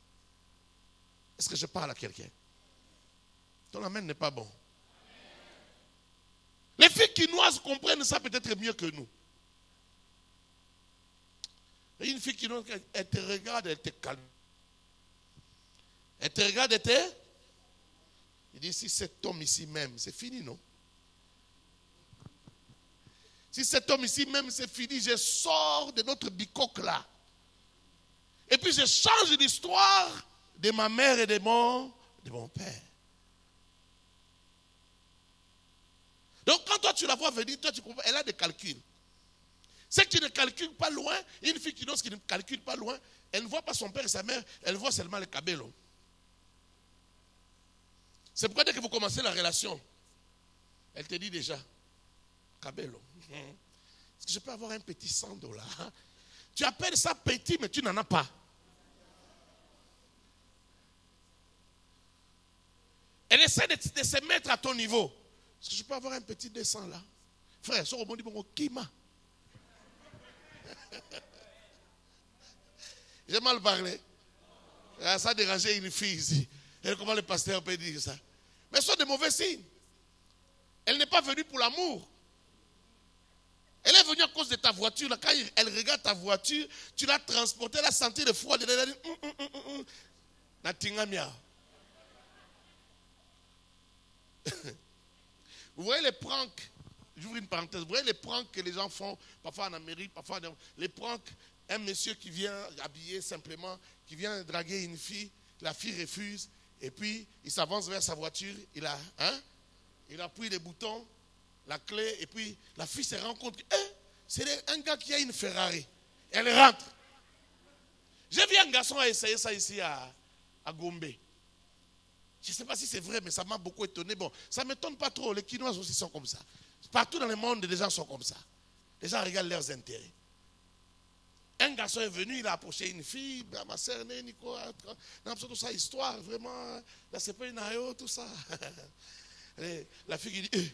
Est-ce que je parle à quelqu'un? Ton amen n'est pas bon. Les filles quinoises comprennent ça peut-être mieux que nous. Et une fille quinoise, elle te regarde, elle te calme. Elle te regarde, elle te... Il dit, si cet homme ici même, c'est fini, non? Si cet homme ici même, c'est fini, je sors de notre bicoque là. Et puis je change l'histoire de ma mère et de mon père. Donc quand toi tu la vois venir, toi tu comprends, elle a des calculs. Celle qui ne calcule pas loin, une fille qui ne calcule pas loin, elle ne voit pas son père et sa mère, elle voit seulement le cabello. C'est pourquoi dès que vous commencez la relation, elle te dit déjà, cabello, est-ce que je peux avoir un petit $100? Tu appelles ça petit, mais tu n'en as pas. Elle essaie de se mettre à ton niveau. Est-ce que je peux avoir un petit 200 là? Frère, sors au monde, bon, Kima. J'ai mal parlé. Ça a dérangé une fille ici. Et comment le pasteur peut dire ça? Mais ce sont des mauvais signes. Elle n'est pas venue pour l'amour. Elle est venue à cause de ta voiture. Quand elle regarde ta voiture, tu l'as transportée, elle a senti le froid. Elle a dit, vous voyez les pranks, j'ouvre une parenthèse, vous voyez les pranks que les gens font, parfois en Amérique, parfois les pranks, un monsieur qui vient habillé simplement, qui vient draguer une fille, la fille refuse, et puis il s'avance vers sa voiture, il a pris les boutons, la clé, et puis la fille se rend compte que c'est un gars qui a une Ferrari. Elle rentre. J'ai vu un garçon a essayé ça ici à Gombe. Je ne sais pas si c'est vrai, mais ça m'a beaucoup étonné. Bon, ça ne m'étonne pas trop. Les Quinoises aussi sont comme ça. Partout dans le monde, les gens sont comme ça. Les gens regardent leurs intérêts. Un garçon est venu, il a approché une fille. Ma sœur, Nico, tout ça, histoire, vraiment. Là, c'est pas une aïe, tout ça. La fille qui dit,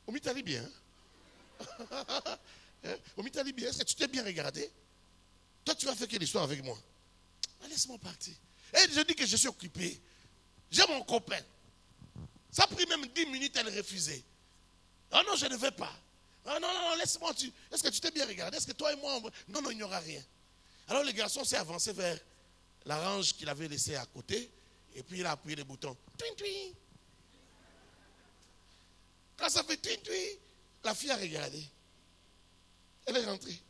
au Mitali bien. Au Mitali bien, est-ce que tu t'es bien regardé? Toi, tu vas faire quelle histoire avec moi? Laisse-moi partir. Et je dis que je suis occupé. J'ai mon copain. Ça a pris même 10 minutes, elle refusait. Oh non, je ne vais pas. Oh non, laisse-moi. Est-ce que tu t'es bien regardé? Est-ce que toi et moi, non, il n'y aura rien. Alors le garçon s'est avancé vers la range qu'il avait laissée à côté. Et puis il a appuyé le bouton. Twin, twin. Quand ça fait twin, twin, la fille a regardé. Elle est rentrée.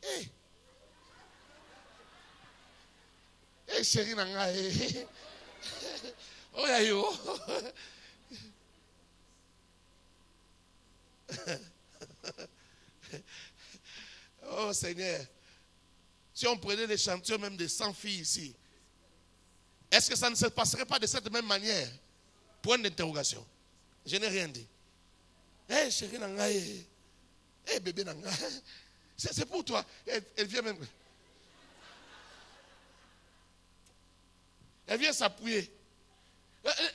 Hey chérie Nanga, oh yayo. Oh Seigneur, si on prenait l'échantillon même de 100 filles ici, est-ce que ça ne se passerait pas de cette même manière? Point d'interrogation. Je n'ai rien dit. Eh, chérie Nanga, bébé Nanga. C'est pour toi. Elle vient même. Elle vient s'appuyer.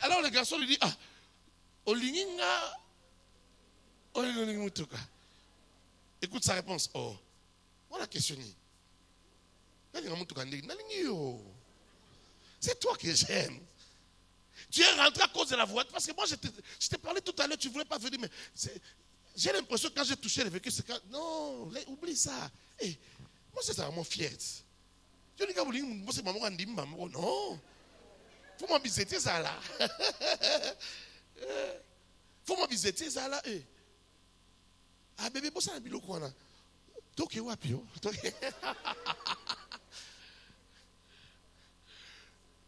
Alors le garçon lui dit, ah, Olinginga. Écoute sa réponse. Oh, on a questionné. C'est toi que j'aime. Tu es rentré à cause de la voix. Parce que moi, je t'ai parlé tout à l'heure, tu ne voulais pas venir. Mais j'ai l'impression que quand j'ai touché le vécu, c'est quand. Non, oublie ça. Hey, moi, c'est vraiment fier. Je dis que non. Faut m'habiter ça là. Faut m'habiter ça là. Ah, bébé, pour ça, un bilo quoi là. Toké wapio.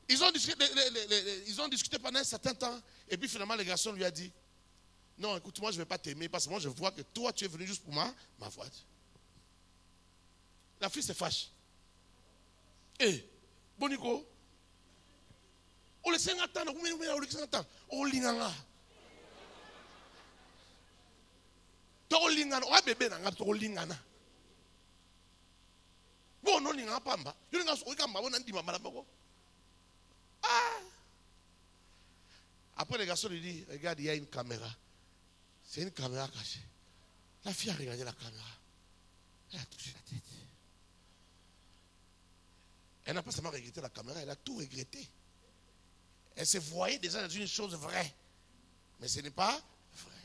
Ils ont discuté pendant un certain temps. Et puis finalement, le garçon lui a dit, non, écoute, moi je ne vais pas t'aimer parce que moi je vois que toi tu es venu juste pour ma voiture. La fille se fâche. Boniko, on le sait attendre, on le attendre. On linganga. To lingana, o bébé nanga to lingana. Bon non lingana pamba. Yo nga so ka mbabo na ndima mala moko. Ah. Après le garçon lui dit, regarde, il y a une caméra. C'est une caméra cachée. La fille a regardé la caméra. Elle a touché la tête. Elle n'a pas seulement regretté la caméra, elle a tout regretté. Elle se voyait déjà dans une chose vraie. Mais ce n'est pas vrai.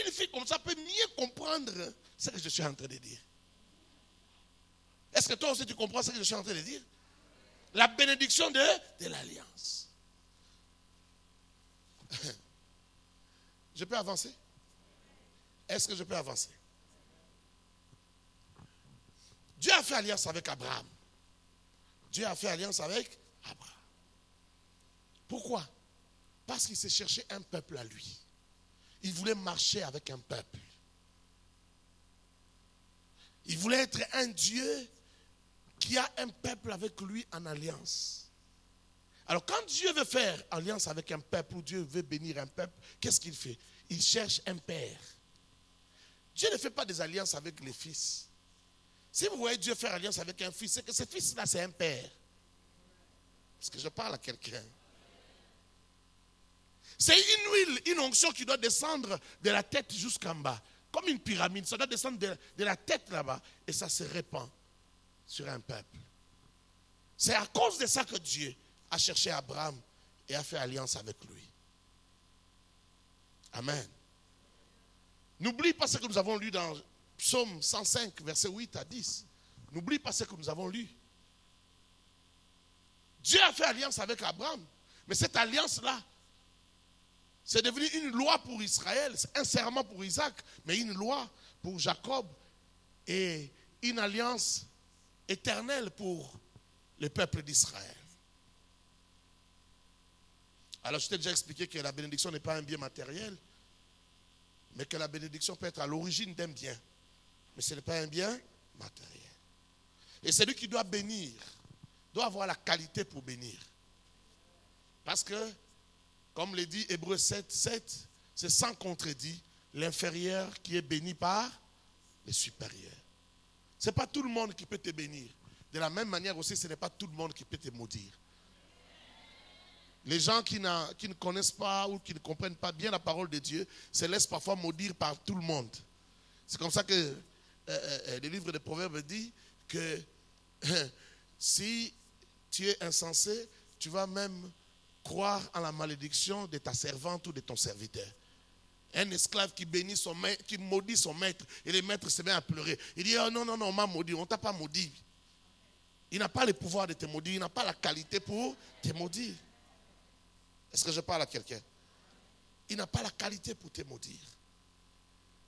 Une fille comme ça peut mieux comprendre ce que je suis en train de dire. Est-ce que toi aussi tu comprends ce que je suis en train de dire? La bénédiction de l'alliance. Je peux avancer? Est-ce que je peux avancer? Dieu a fait alliance avec Abraham. Dieu a fait alliance avec Abraham. Pourquoi? Parce qu'il s'est cherché un peuple à lui. Il voulait marcher avec un peuple. Il voulait être un Dieu qui a un peuple avec lui en alliance. Alors quand Dieu veut faire alliance avec un peuple ou Dieu veut bénir un peuple, qu'est-ce qu'il fait? Il cherche un père. Dieu ne fait pas des alliances avec les fils. Si vous voyez Dieu faire alliance avec un fils, c'est que ce fils-là, c'est un père. Parce que je parle à quelqu'un. C'est une huile, une onction qui doit descendre de la tête jusqu'en bas. Comme une pyramide, ça doit descendre de la tête là-bas et ça se répand sur un peuple. C'est à cause de ça que Dieu a cherché Abraham et a fait alliance avec lui. Amen. N'oublie pas ce que nous avons lu dans Psaume 105, versets 8 à 10. N'oublie pas ce que nous avons lu. Dieu a fait alliance avec Abraham. Mais cette alliance-là, c'est devenu une loi pour Israël. C'est un serment pour Isaac, mais une loi pour Jacob. Et une alliance éternelle pour le peuple d'Israël. Alors je t'ai déjà expliqué que la bénédiction n'est pas un bien matériel, mais que la bénédiction peut être à l'origine d'un bien. Mais ce n'est pas un bien matériel. Et celui qui doit bénir doit avoir la qualité pour bénir. Parce que, comme le dit Hébreux 7, 7, c'est sans contredit l'inférieur qui est béni par le supérieur. Ce n'est pas tout le monde qui peut te bénir. De la même manière aussi, ce n'est pas tout le monde qui peut te maudire. Les gens qui ne connaissent pas ou qui ne comprennent pas bien la parole de Dieu se laissent parfois maudire par tout le monde. C'est comme ça que le livre des Proverbes dit que si tu es insensé, tu vas même croire en la malédiction de ta servante ou de ton serviteur. Un esclave qui bénit son maître, qui maudit son maître, et le maître se met à pleurer. Il dit, oh non, non, non, on m'a maudit, on ne t'a pas maudit. Il n'a pas le pouvoir de te maudire, il n'a pas la qualité pour te maudire. Est-ce que je parle à quelqu'un? Il n'a pas la qualité pour te maudire.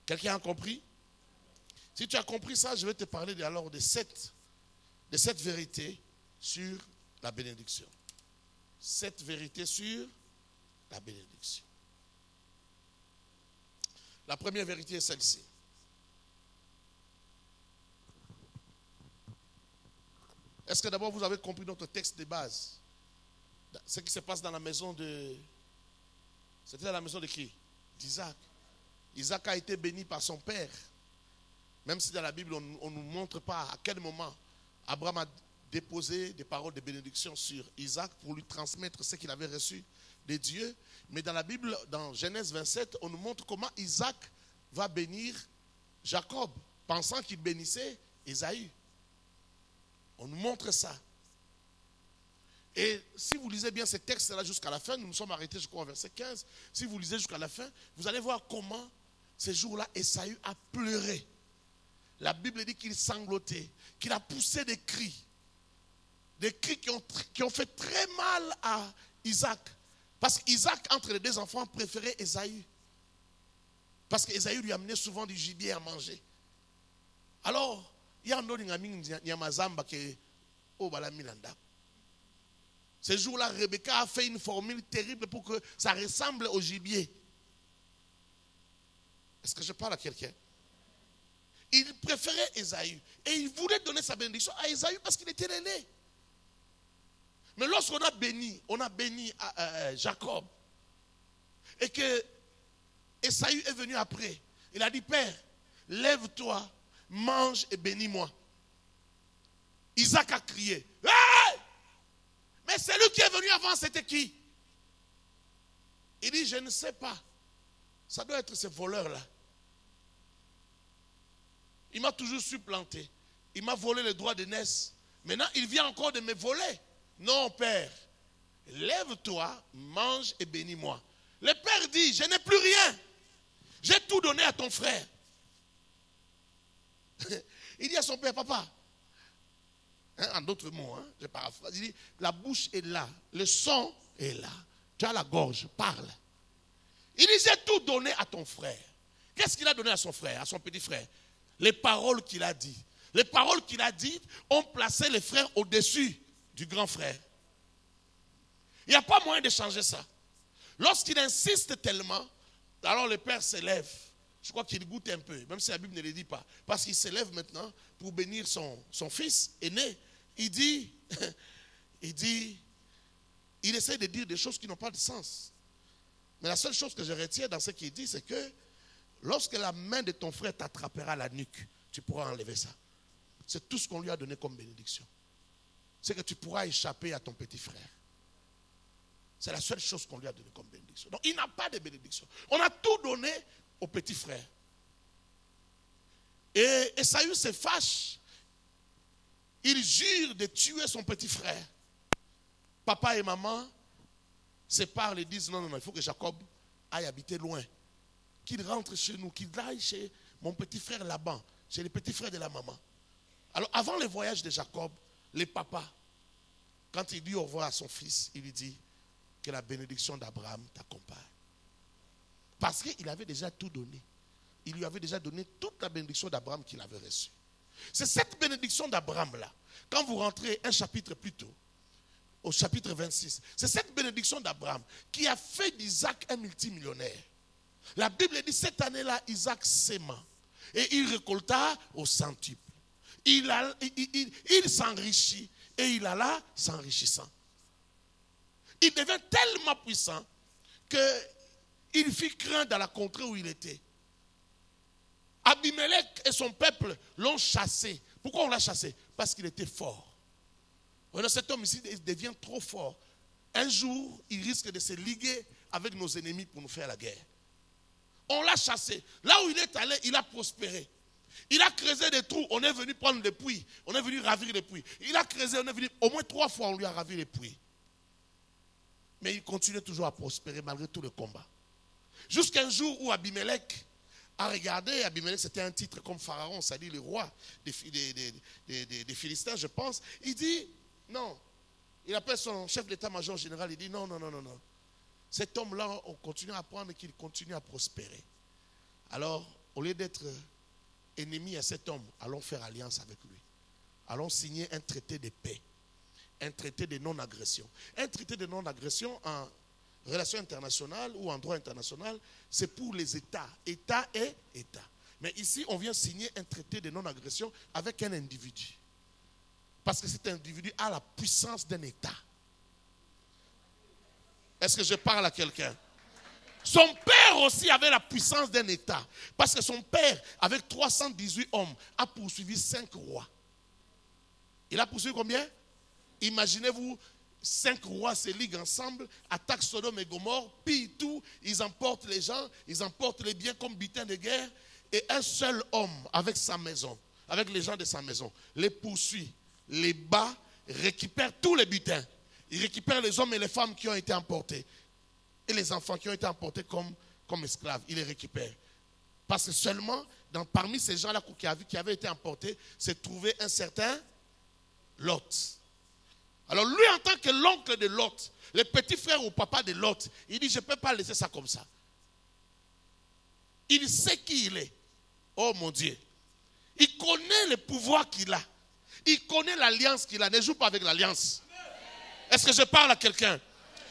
Quelqu'un a compris? Si tu as compris ça, je vais te parler alors de cette vérité sur la bénédiction. Cette vérité sur la bénédiction. La première vérité est celle-ci. Est-ce que d'abord vous avez compris notre texte de base? Ce qui se passe dans la maison C'était à la maison de qui? D'Isaac. Isaac a été béni par son père. Même si dans la Bible, on ne nous montre pas à quel moment Abraham a déposé des paroles de bénédiction sur Isaac pour lui transmettre ce qu'il avait reçu de Dieu. Mais dans la Bible, dans Genèse 27, on nous montre comment Isaac va bénir Jacob, pensant qu'il bénissait Ésaü. On nous montre ça. Et si vous lisez bien ces textes-là jusqu'à la fin, nous nous sommes arrêtés, je crois, au verset 15. Si vous lisez jusqu'à la fin, vous allez voir comment, ces jours-là, Ésaü a pleuré. La Bible dit qu'il sanglotait, qu'il a poussé des cris qui ont fait très mal à Isaac. Parce qu'Isaac, entre les deux enfants, préférait Ésaü. Parce qu'Ésaü lui amenait souvent du gibier à manger. Alors, il y a un autre Nyamazamba qui est au Balamilanda. Ce jour-là, Rebecca a fait une formule terrible pour que ça ressemble au gibier. Est-ce que je parle à quelqu'un? Il préférait Ésaü. Et il voulait donner sa bénédiction à Ésaü parce qu'il était l'aîné. Mais lorsqu'on a béni Jacob, et que Ésaü est venu après, il a dit, Père, lève-toi, mange et bénis-moi. Isaac a crié, hey! Mais celui qui est venu avant, c'était qui? Il dit, je ne sais pas. Ça doit être ce voleur-là. Il m'a toujours supplanté. Il m'a volé le droit d'aînesse. Maintenant, il vient encore de me voler. Non, Père, lève-toi, mange et bénis-moi. Le Père dit, je n'ai plus rien. J'ai tout donné à ton frère. Il dit à son père, papa, en d'autres mots, je paraphrase, il dit, la bouche est là, le son est là, tu as la gorge, parle. Il dit, j'ai tout donné à ton frère. Qu'est-ce qu'il a donné à son frère, à son petit frère? Les paroles qu'il a dites. Les paroles qu'il a dites ont placé les frères au-dessus du grand frère. Il n'y a pas moyen de changer ça. Lorsqu'il insiste tellement, alors le père s'élève. Je crois qu'il goûte un peu, même si la Bible ne le dit pas. Parce qu'il s'élève maintenant pour bénir son fils aîné. Il essaie de dire des choses qui n'ont pas de sens. Mais la seule chose que je retiens dans ce qu'il dit, c'est que lorsque la main de ton frère t'attrapera la nuque, tu pourras enlever ça. C'est tout ce qu'on lui a donné comme bénédiction. C'est que tu pourras échapper à ton petit frère. C'est la seule chose qu'on lui a donné comme bénédiction. Donc il n'a pas de bénédiction. On a tout donné au petit frère. Et Ésaü se fâche. Il jure de tuer son petit frère. Papa et maman se parlent et disent non, il faut que Jacob aille habiter loin. Qu'il rentre chez nous, qu'il aille chez mon petit frère Laban, chez le petit frère de la maman. Alors avant le voyage de Jacob, le papa, quand il dit au revoir à son fils, il lui dit que la bénédiction d'Abraham t'accompagne. Parce qu'il avait déjà tout donné. Il lui avait déjà donné toute la bénédiction d'Abraham qu'il avait reçue. C'est cette bénédiction d'Abraham-là, quand vous rentrez un chapitre plus tôt, au chapitre 26, c'est cette bénédiction d'Abraham qui a fait d'Isaac un multimillionnaire. La Bible dit cette année-là, Isaac s'aima et il récolta au centuple. Il s'enrichit et il alla s'enrichissant. Il devint tellement puissant qu'il fit craindre dans la contrée où il était. Abimelech et son peuple l'ont chassé. Pourquoi on l'a chassé? Parce qu'il était fort. Cet homme ici devient trop fort. Un jour, il risque de se liguer avec nos ennemis pour nous faire la guerre. On l'a chassé. Là où il est allé, il a prospéré. Il a creusé des trous. On est venu prendre les puits. On est venu ravir les puits. Il a creusé, on est venu. Au moins 3 fois, on lui a ravi les puits. Mais il continue toujours à prospérer malgré tout le combat. Jusqu'à un jour où Abimelech a regardé. Abimelech, c'était un titre comme Pharaon, c'est-à-dire le roi des Philistins, je pense. Il dit, non. Il appelle son chef d'état-major général. Il dit, non. Cet homme-là, on continue à apprendre qu'il continue à prospérer. Alors, au lieu d'être ennemis à cet homme, allons faire alliance avec lui. Allons signer un traité de paix. Un traité de non-agression. Un traité de non-agression en relation internationale ou en droit international, c'est pour les États. État et État. Mais ici, on vient signer un traité de non-agression avec un individu. Parce que cet individu a la puissance d'un État. Est-ce que je parle à quelqu'un? Son père aussi avait la puissance d'un État. Parce que son père, avec 318 hommes, a poursuivi 5 rois. Il a poursuivi combien? Imaginez-vous, 5 rois se liguent ensemble, attaquent Sodome et Gomorrhe, pillent tout, ils emportent les gens, ils emportent les biens comme butin de guerre. Et un seul homme avec sa maison, avec les gens de sa maison, les poursuit, les bat, récupère tous les butins. Il récupère les hommes et les femmes qui ont été emportés. Et les enfants qui ont été emportés comme esclaves, il les récupère. Parce que seulement, parmi ces gens-là qui avaient été emportés, se trouvait un certain Lot. Alors lui, en tant que l'oncle de Lot, le petit frère ou papa de Lot, il dit, je ne peux pas laisser ça comme ça. Il sait qui il est. Oh mon Dieu. Il connaît le pouvoir qu'il a. Il connaît l'alliance qu'il a. Ne joue pas avec l'alliance. Est-ce que je parle à quelqu'un?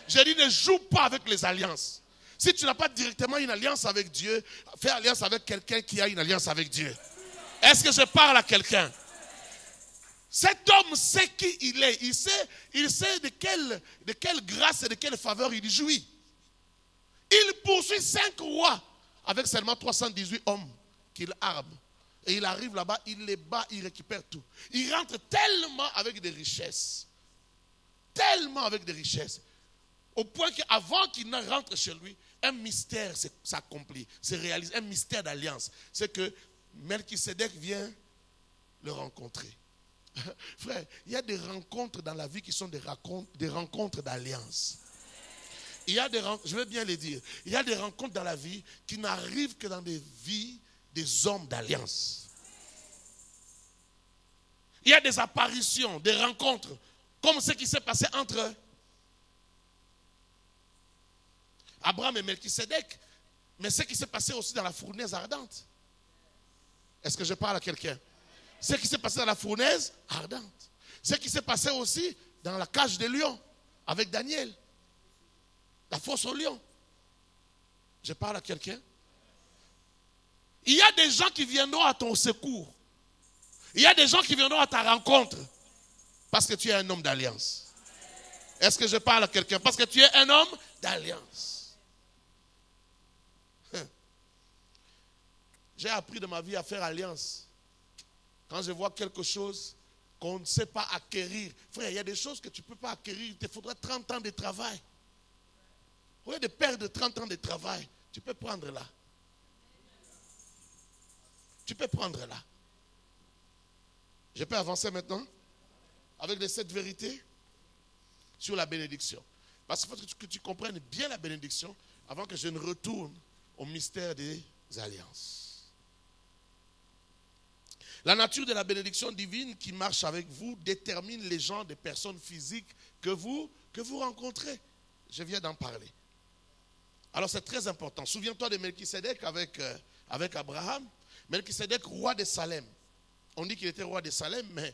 Je dis, ne joue pas avec les alliances. Si tu n'as pas directement une alliance avec Dieu, fais alliance avec quelqu'un qui a une alliance avec Dieu. Est-ce que je parle à quelqu'un? Cet homme sait qui il est. Il sait de quelle grâce et de quelle faveur il jouit. Il poursuit 5 rois avec seulement 318 hommes qu'il arme. Et il arrive là-bas, il les bat, il récupère tout. Il rentre tellement avec des richesses. Tellement avec des richesses. Au point qu'avant qu'il ne rentre chez lui, un mystère s'accomplit, se réalise, un mystère d'alliance. C'est que Melchisédek vient le rencontrer. Frère, il y a des rencontres dans la vie qui sont des rencontres d'alliance. Je vais bien le dire, il y a des rencontres dans la vie qui n'arrivent que dans des vies des hommes d'alliance. Il y a des apparitions, des rencontres, comme ce qui s'est passé entre Abraham et Melchisédek, mais ce qui s'est passé aussi dans la fournaise ardente. Est-ce que je parle à quelqu'un? Ce qui s'est passé dans la fournaise ardente. Ce qui s'est passé aussi dans la cage des lions avec Daniel. La fosse aux lions. Je parle à quelqu'un? Il y a des gens qui viendront à ton secours. Il y a des gens qui viendront à ta rencontre. Parce que tu es un homme d'alliance. Est-ce que je parle à quelqu'un? Parce que tu es un homme d'alliance. J'ai appris de ma vie à faire alliance. Quand je vois quelque chose qu'on ne sait pas acquérir. Frère, il y a des choses que tu ne peux pas acquérir. Il te faudra 30 ans de travail. Au lieu de perdre 30 ans de travail, tu peux prendre là. Tu peux prendre là. Je peux avancer maintenant avec les 7 vérités sur la bénédiction. Parce qu'il faut que tu comprennes bien la bénédiction avant que je ne retourne au mystère des alliances. La nature de la bénédiction divine qui marche avec vous détermine les genres de personnes physiques que vous rencontrez. Je viens d'en parler. Alors c'est très important. Souviens-toi de Melchisédek avec Abraham. Melchisédek, roi de Salem. On dit qu'il était roi de Salem, mais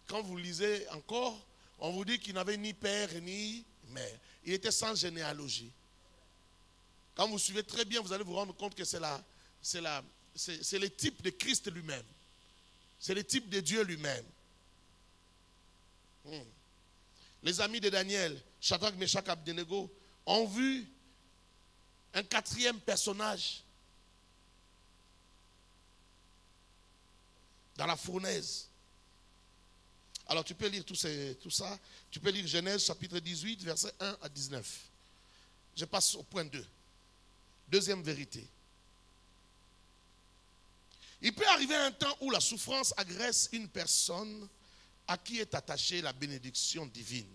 quand vous lisez encore, on vous dit qu'il n'avait ni père ni mère. Il était sans généalogie. Quand vous suivez très bien, vous allez vous rendre compte que c'est le type de Christ lui-même. C'est le type de Dieu lui-même. Les amis de Daniel, Shadrach, Meshach, Abednego, ont vu un 4e personnage dans la fournaise. Alors tu peux lire tout ça. Tu peux lire Genèse chapitre 18, versets 1 à 19. Je passe au point 2. Deuxième vérité. Il peut arriver un temps où la souffrance agresse une personne à qui est attachée la bénédiction divine.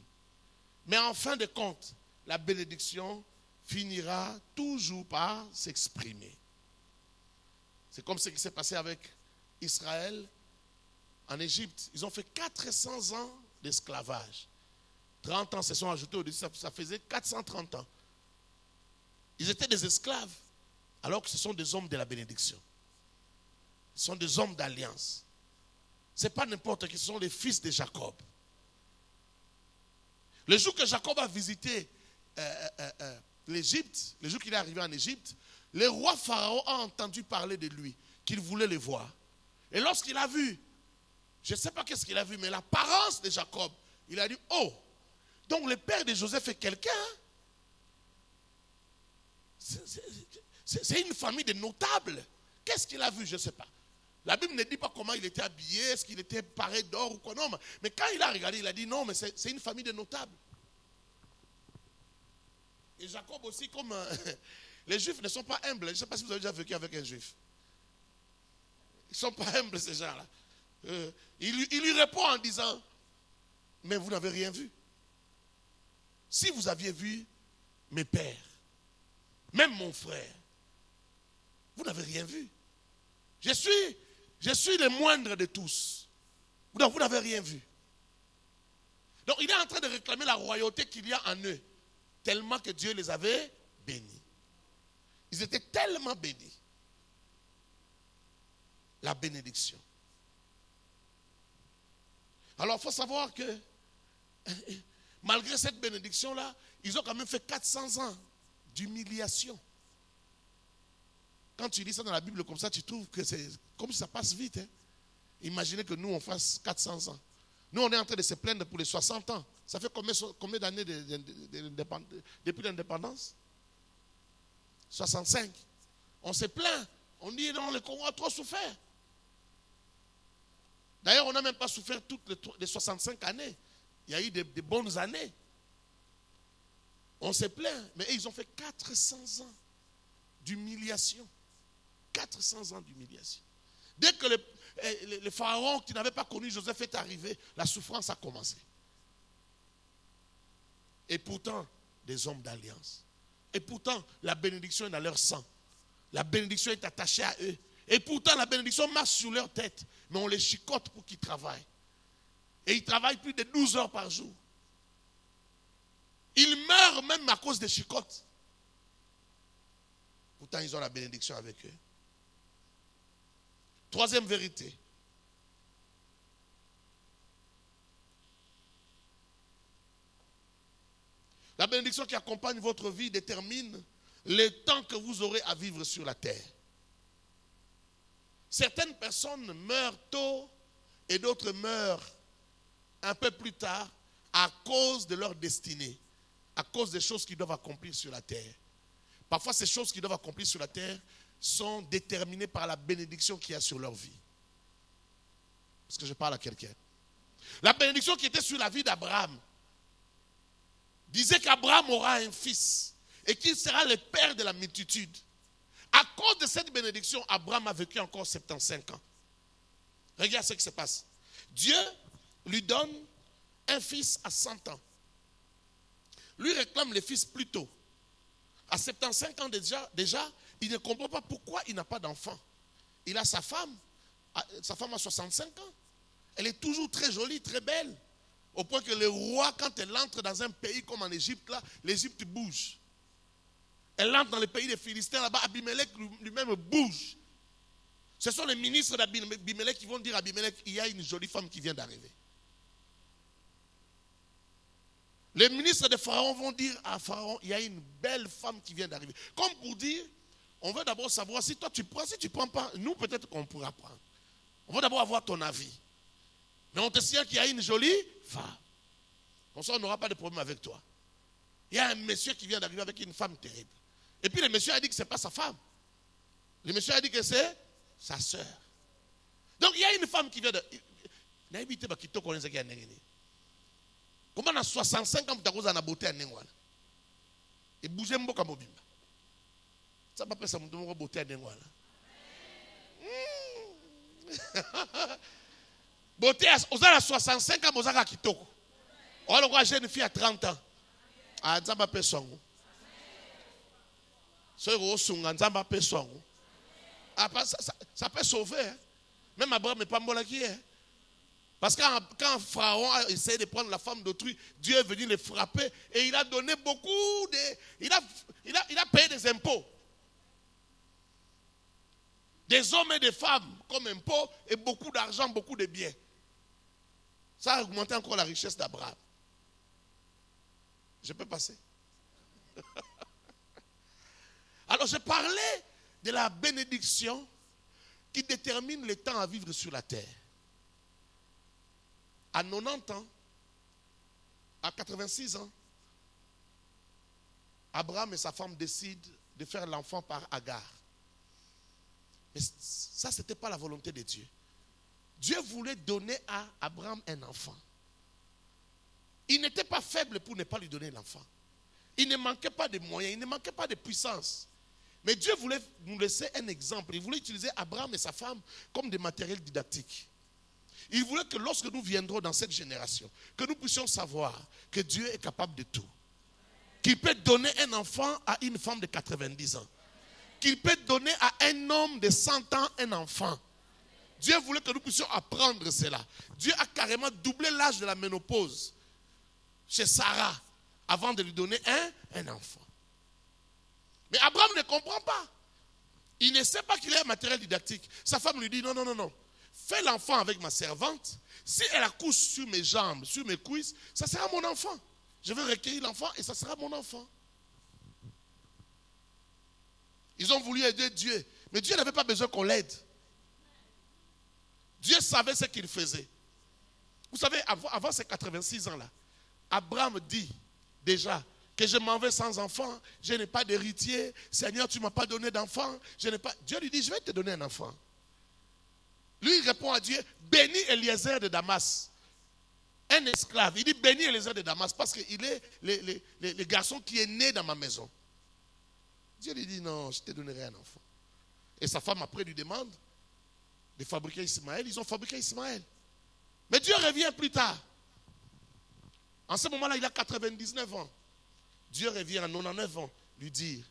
Mais en fin de compte, la bénédiction finira toujours par s'exprimer. C'est comme ce qui s'est passé avec Israël en Égypte. Ils ont fait 400 ans d'esclavage. 30 ans se sont ajoutés au-dessus, ça faisait 430 ans. Ils étaient des esclaves, alors que ce sont des hommes de la bénédiction. Ce sont des hommes d'alliance. Ce n'est pas n'importe qui, ce sont les fils de Jacob. Le jour que Jacob a visité l'Égypte, le jour qu'il est arrivé en Égypte, le roi Pharaon a entendu parler de lui, qu'il voulait le voir. Et lorsqu'il a vu, je ne sais pas qu'est-ce qu'il a vu, mais l'apparence de Jacob, il a dit, oh, donc le père de Joseph est quelqu'un. c'est une famille de notables. Qu'est-ce qu'il a vu? Je ne sais pas. La Bible ne dit pas comment il était habillé, est-ce qu'il était paré d'or ou quoi. Non, mais quand il a regardé, il a dit non, mais c'est une famille de notables. Et Jacob aussi, comme les Juifs ne sont pas humbles. Je ne sais pas si vous avez déjà vécu avec un Juif. Ils ne sont pas humbles, ces gens-là. Il lui répond en disant, mais vous n'avez rien vu. Si vous aviez vu mes pères, même mon frère, vous n'avez rien vu. Je suis le moindre de tous. Donc vous n'avez rien vu. Donc il est en train de réclamer la royauté qu'il y a en eux. Tellement que Dieu les avait bénis. Ils étaient tellement bénis. La bénédiction. Alors il faut savoir que malgré cette bénédiction-là, ils ont quand même fait 400 ans d'humiliation. Quand tu lis ça dans la Bible comme ça, tu trouves que c'est comme si ça passe vite. Hein? Imaginez que nous, on fasse 400 ans. Nous, on est en train de se plaindre pour les 60 ans. Ça fait combien d'années depuis l'indépendance? 65. On se plaint. On dit non, le Congo a trop souffert. D'ailleurs, on n'a même pas souffert toutes les 65 années. Il y a eu des bonnes années. On se plaint. Mais ils ont fait 400 ans d'humiliation. 400 ans d'humiliation. Dès que le pharaon qui n'avait pas connu Joseph est arrivé, la souffrance a commencé. Et pourtant, des hommes d'alliance. Et pourtant, la bénédiction est dans leur sang. La bénédiction est attachée à eux. Et pourtant, la bénédiction marche sur leur tête. Mais on les chicote pour qu'ils travaillent. Et ils travaillent plus de 12 heures par jour. Ils meurent même à cause des chicotes. Pourtant, ils ont la bénédiction avec eux. Troisième vérité. La bénédiction qui accompagne votre vie détermine le temps que vous aurez à vivre sur la terre. Certaines personnes meurent tôt et d'autres meurent un peu plus tard à cause de leur destinée, à cause des choses qu'ils doivent accomplir sur la terre. Parfois, ces choses qu'ils doivent accomplir sur la terre sont déterminées par la bénédiction qu'il y a sur leur vie. Parce que je parle à quelqu'un. La bénédiction qui était sur la vie d'Abraham disait qu'Abraham aura un fils et qu'il sera le père de la multitude. À cause de cette bénédiction, Abraham a vécu encore 75 ans. Regarde ce qui se passe. Dieu lui donne un fils à 100 ans. Lui réclame le fils plus tôt. À 75 ans déjà, il ne comprend pas pourquoi il n'a pas d'enfant. Il a sa femme a 65 ans. Elle est toujours très jolie, très belle. Au point que le roi, quand elle entre dans un pays comme en Égypte, là, l'Égypte bouge. Elle entre dans le pays des Philistins, là-bas, Abimelech lui-même bouge. Ce sont les ministres d'Abimelech qui vont dire à Abimelech, il y a une jolie femme qui vient d'arriver. Les ministres de Pharaon vont dire à Pharaon, il y a une belle femme qui vient d'arriver. Comme pour dire, on veut d'abord savoir si toi tu prends, si tu ne prends pas, nous peut-être qu'on pourra prendre. On va d'abord avoir ton avis. Mais on te signale qu'il y a une jolie femme. Comme ça, on n'aura pas de problème avec toi. Il y a un monsieur qui vient d'arriver avec une femme terrible. Et puis le monsieur a dit que ce n'est pas sa femme. Le monsieur a dit que c'est sa soeur. Donc il y a une femme qui vient de... Comment dans 65 ans, tu as beauté à Nengwala? Et bouger mboka mobimba. Ça va pas ça me beauté à Nengwala. Beauté à 65 ans, Mozaka Kitoko. On va le voir jeune fille à 30 ans. Ah, ça va pas songo. Ça peut sauver. Hein? Même Abraham n'est pas bon là qui est. Parce que quand Pharaon a essayé de prendre la femme d'autrui, Dieu est venu le frapper et il a donné beaucoup de... Il a payé des impôts. Des hommes et des femmes comme impôts et beaucoup d'argent, beaucoup de biens. Ça a augmenté encore la richesse d'Abraham. Je peux passer. Alors je parlais de la bénédiction qui détermine le temps à vivre sur la terre. À 90 ans, à 86 ans, Abraham et sa femme décident de faire l'enfant par Agar. Mais ça, ce n'était pas la volonté de Dieu. Dieu voulait donner à Abraham un enfant. Il n'était pas faible pour ne pas lui donner l'enfant. Il ne manquait pas de moyens, il ne manquait pas de puissance. Mais Dieu voulait nous laisser un exemple. Il voulait utiliser Abraham et sa femme comme des matériels didactiques. Il voulait que lorsque nous viendrons dans cette génération, que nous puissions savoir que Dieu est capable de tout. Qu'il peut donner un enfant à une femme de 90 ans. Qu'il peut donner à un homme de 100 ans un enfant. Dieu voulait que nous puissions apprendre cela. Dieu a carrément doublé l'âge de la ménopause chez Sarah avant de lui donner un enfant. Mais Abraham ne comprend pas. Il ne sait pas qu'il est un matériel didactique. Sa femme lui dit non, non, non, non. Fais l'enfant avec ma servante. Si elle accouche sur mes jambes, sur mes cuisses, ça sera mon enfant. Je vais recueillir l'enfant et ça sera mon enfant. Ils ont voulu aider Dieu. Mais Dieu n'avait pas besoin qu'on l'aide. Dieu savait ce qu'il faisait. Vous savez, avant ces 86 ans-là, Abraham dit déjà que je m'en vais sans enfant, je n'ai pas d'héritier, Seigneur, tu ne m'as pas donné d'enfant, Dieu lui dit, je vais te donner un enfant. Lui, il répond à Dieu, bénis Eliezer de Damas, un esclave. Il dit, bénis Eliezer de Damas parce qu'il est le garçon qui est né dans ma maison. Dieu lui dit, non, je te donnerai un enfant. Et sa femme après lui demande de fabriquer Ismaël. Ils ont fabriqué Ismaël. Mais Dieu revient plus tard. En ce moment-là, il a 99 ans. Dieu revient à 99 ans lui dire,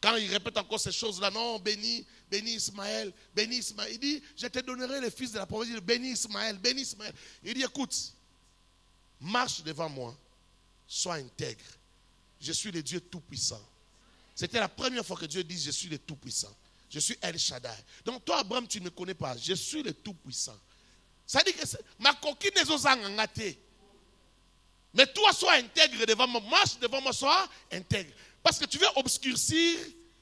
quand il répète encore ces choses-là, non, bénis Ismaël, bénis Ismaël. Il dit, je te donnerai le fils de la promesse. Il dit, bénis Ismaël, bénis Ismaël. Il dit, écoute, marche devant moi, sois intègre. Je suis le Dieu Tout-Puissant. C'était la première fois que Dieu dit, je suis le Tout-Puissant. Je suis El Shaddai. Donc toi, Abraham, tu ne me connais pas. Je suis le Tout-Puissant. Ça dit que ma coquine n'est pas engagée. Mais toi, sois intègre devant moi. Marche devant moi, sois intègre. Parce que tu veux obscurcir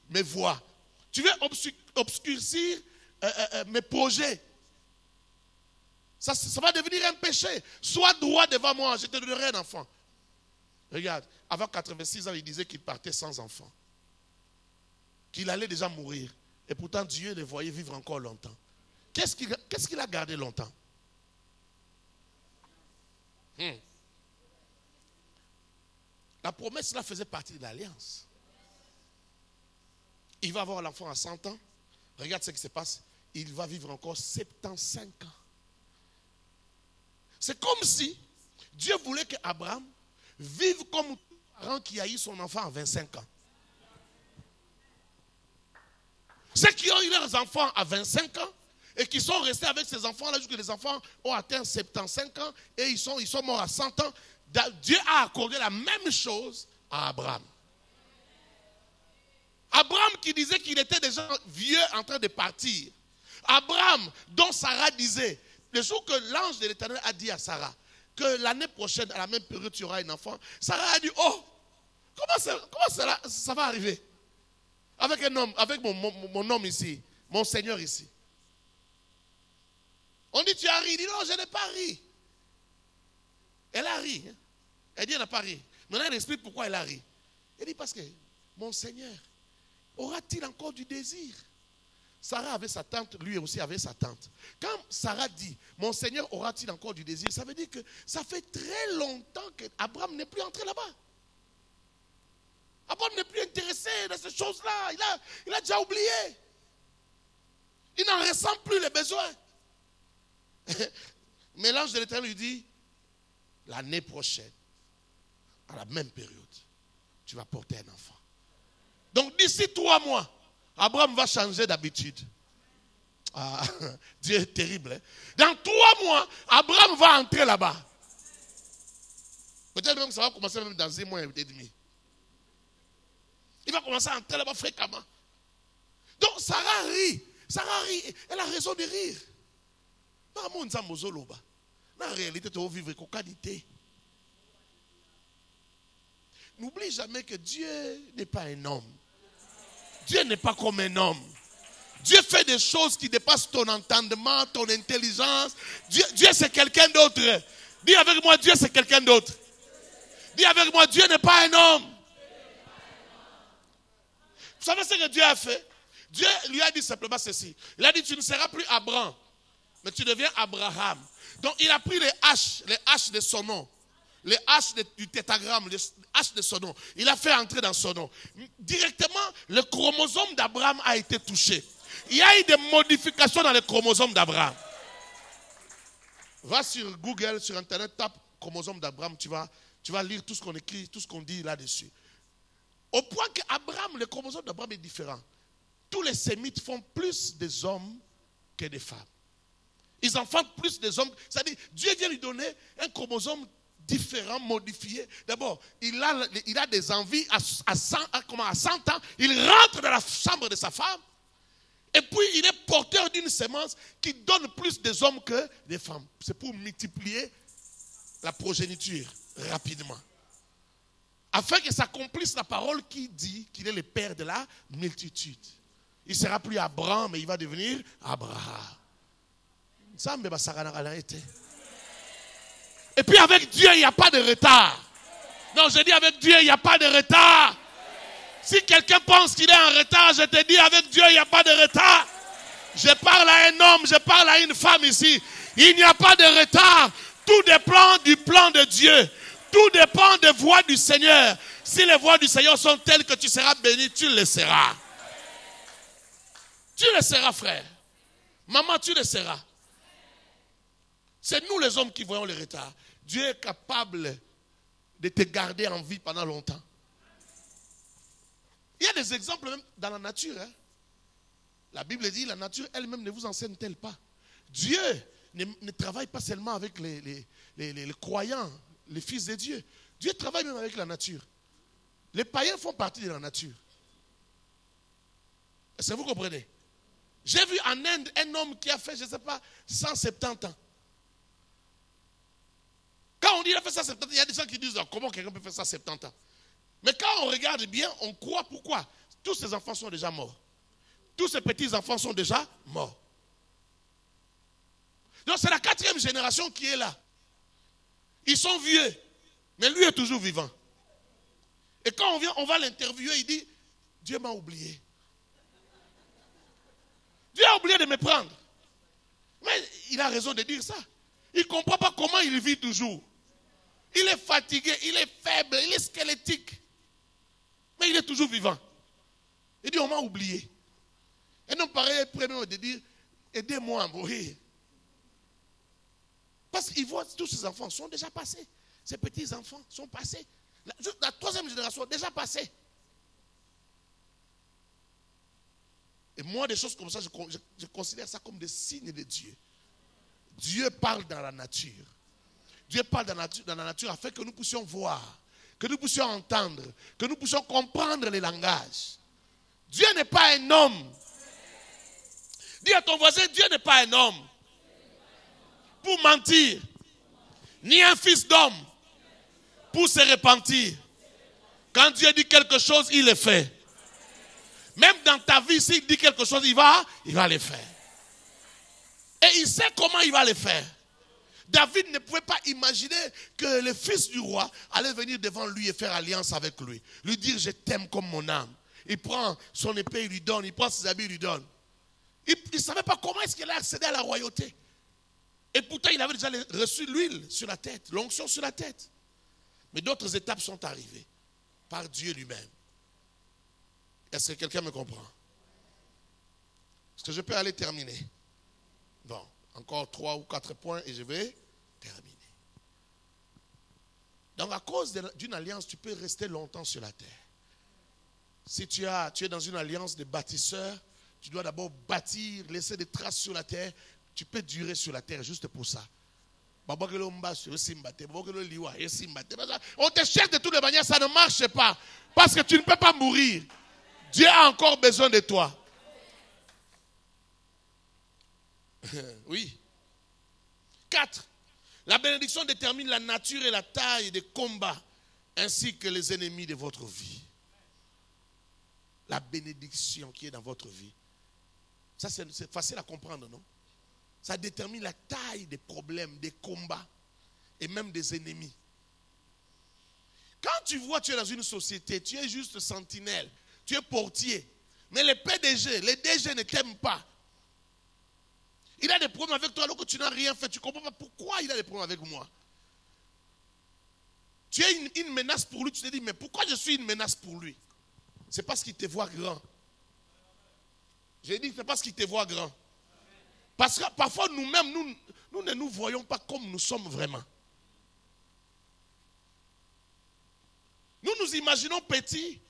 mes voies. Tu veux obscurcir mes projets. Ça va devenir un péché. Sois droit devant moi, je te donnerai un enfant. Regarde, avant 86 ans, il disait qu'il partait sans enfant. Qu'il allait déjà mourir. Et pourtant, Dieu le voyait vivre encore longtemps. Qu'est-ce qu'il a gardé longtemps? La promesse là faisait partie de l'alliance. Il va avoir l'enfant à 100 ans. Regarde ce qui se passe. Il va vivre encore 75 ans. C'est comme si Dieu voulait qu'Abraham vive comme un parent qui a eu son enfant à 25 ans. Ceux qui ont eu leurs enfants à 25 ans et qui sont restés avec ces enfants-là jusqu'à les enfants ont atteint 75 ans et ils sont morts à 100 ans. Dieu a accordé la même chose à Abraham. Abraham qui disait qu'il était déjà vieux en train de partir. Abraham dont Sarah disait, le jour que l'ange de l'Éternel a dit à Sarah que l'année prochaine, à la même période, tu auras un enfant, Sarah a dit, oh, comment ça va arriver? Avec un homme, avec mon homme ici, mon Seigneur ici. On dit, tu as ri. Il dit, non, je n'ai pas ri. Elle a ri. Elle dit, elle n'a pas ri. Maintenant, elle explique pourquoi elle a ri. Elle dit, parce que mon Seigneur, aura-t-il encore du désir? Sarah avait sa tante, lui aussi avait sa tante. Quand Sarah dit, mon Seigneur aura-t-il encore du désir? Ça veut dire que ça fait très longtemps qu'Abraham n'est plus entré là-bas. Abraham n'est plus intéressé dans ces choses-là. Il a déjà oublié. Il n'en ressent plus les besoins. Mais l'ange de l'Éternel lui dit, l'année prochaine, à la même période, tu vas porter un enfant. Donc d'ici 3 mois, Abraham va changer d'habitude. Ah, Dieu est terrible. Hein? Dans 3 mois, Abraham va entrer là-bas. Peut-être même que ça va commencer même dans 1 mois et demi. Il va commencer à entrer là-bas fréquemment. Donc Sarah rit. Sarah rit. Elle a raison de rire. En réalité, tu vas vivre avec qualité. N'oublie jamais que Dieu n'est pas un homme. Dieu n'est pas comme un homme. Dieu fait des choses qui dépassent ton entendement, ton intelligence. Dieu c'est quelqu'un d'autre. Dis avec moi, Dieu c'est quelqu'un d'autre. Dis avec moi, Dieu n'est pas un homme. Vous savez ce que Dieu a fait? Dieu lui a dit simplement ceci. Il a dit, tu ne seras plus Abraham, mais tu deviens Abraham. Donc il a pris les H de son nom, les H du tétragramme, les H de son nom. Il a fait entrer dans son nom. Directement, le chromosome d'Abraham a été touché. Il y a eu des modifications dans le chromosome d'Abraham. Va sur Google, sur Internet, tape chromosome d'Abraham, tu vas lire tout ce qu'on écrit, tout ce qu'on dit là-dessus. Au point qu'Abraham, le chromosome d'Abraham est différent. Tous les sémites font plus des hommes que des femmes. Ils enfantent plus des hommes. C'est-à-dire, Dieu vient lui donner un chromosome différent, modifié. D'abord, il a des envies à 100 ans. Il rentre dans la chambre de sa femme. Et puis, il est porteur d'une sémence qui donne plus des hommes que des femmes. C'est pour multiplier la progéniture rapidement. Afin que s'accomplisse la parole qui dit qu'il est le père de la multitude. Il ne sera plus Abraham, mais il va devenir Abraham. Et puis avec Dieu, il n'y a pas de retard. Non, je dis avec Dieu, il n'y a pas de retard. Si quelqu'un pense qu'il est en retard, je te dis avec Dieu, il n'y a pas de retard. Je parle à un homme, je parle à une femme ici. Il n'y a pas de retard. Tout dépend du plan de Dieu. Tout dépend des voies du Seigneur. Si les voies du Seigneur sont telles que tu seras béni, tu le seras. Tu le seras, frère. Maman, tu le seras. C'est nous les hommes qui voyons les retards. Dieu est capable de te garder en vie pendant longtemps. Il y a des exemples même dans la nature. Hein. La Bible dit, la nature elle-même ne vous enseigne-t-elle pas? Dieu ne travaille pas seulement avec les croyants, les fils de Dieu. Dieu travaille même avec la nature. Les païens font partie de la nature. Est-ce que vous comprenez? J'ai vu en Inde un homme qui a fait, je ne sais pas, 170 ans. Quand on dit qu'il a fait 170 ans, il y a des gens qui disent comment quelqu'un peut faire ça 70 ans. Mais quand on regarde bien, on croit pourquoi. Tous ces enfants sont déjà morts. Tous ces petits-enfants sont déjà morts. Donc c'est la 4e génération qui est là. Ils sont vieux, mais lui est toujours vivant. Et quand on va l'interviewer, il dit, Dieu m'a oublié. Dieu a oublié de me prendre. Mais il a raison de dire ça. Il ne comprend pas comment il vit toujours. Il est fatigué, il est faible, il est squelettique. Mais il est toujours vivant. Il dit, on m'a oublié. Et non, pareil, est prêt même de dire, aidez-moi à mourir. Parce qu'il voit tous ces enfants sont déjà passés. Ces petits-enfants sont passés. La 3e génération est déjà passée. Et moi, des choses comme ça, je considère ça comme des signes de Dieu. Dieu parle dans la nature. Dieu parle dans la nature afin que nous puissions voir, que nous puissions entendre, que nous puissions comprendre les langages. Dieu n'est pas un homme. Dis à ton voisin, Dieu n'est pas un homme pour mentir, ni un fils d'homme pour se repentir. Quand Dieu dit quelque chose, il le fait. Même dans ta vie, s'il dit quelque chose, il va le faire. Et il sait comment il va le faire. David ne pouvait pas imaginer que le fils du roi allait venir devant lui et faire alliance avec lui. Lui dire, je t'aime comme mon âme. Il prend son épée, il lui donne. Il prend ses habits, il lui donne. Il ne savait pas comment est-ce qu'il a accédé à la royauté. Et pourtant, il avait déjà reçu l'huile sur la tête, l'onction sur la tête. Mais d'autres étapes sont arrivées par Dieu lui-même. Est-ce que quelqu'un me comprend? Est-ce que je peux aller terminer? Bon, encore 3 ou 4 points et je vais terminer. Donc à cause d'une alliance, tu peux rester longtemps sur la terre. Si tu es dans une alliance de bâtisseurs, tu dois d'abord bâtir, laisser des traces sur la terre. Tu peux durer sur la terre juste pour ça. On te cherche de toutes les manières, ça ne marche pas. Parce que tu ne peux pas mourir. Dieu a encore besoin de toi. Oui. 4. La bénédiction détermine la nature et la taille des combats ainsi que les ennemis de votre vie. La bénédiction qui est dans votre vie. Ça, c'est facile à comprendre, non? Ça détermine la taille des problèmes, des combats et même des ennemis. Quand tu vois, tu es dans une société, tu es juste sentinelle, tu es portier. Mais les PDG, les DG ne t'aiment pas. Il a des problèmes avec toi alors que tu n'as rien fait. Tu ne comprends pas pourquoi il a des problèmes avec moi. Tu es une menace pour lui. Tu te dis, mais pourquoi je suis une menace pour lui? C'est parce qu'il te voit grand. J'ai dit, c'est parce qu'il te voit grand. Parce que parfois nous-mêmes, nous ne nous voyons pas comme nous sommes vraiment. Nous nous imaginons petits.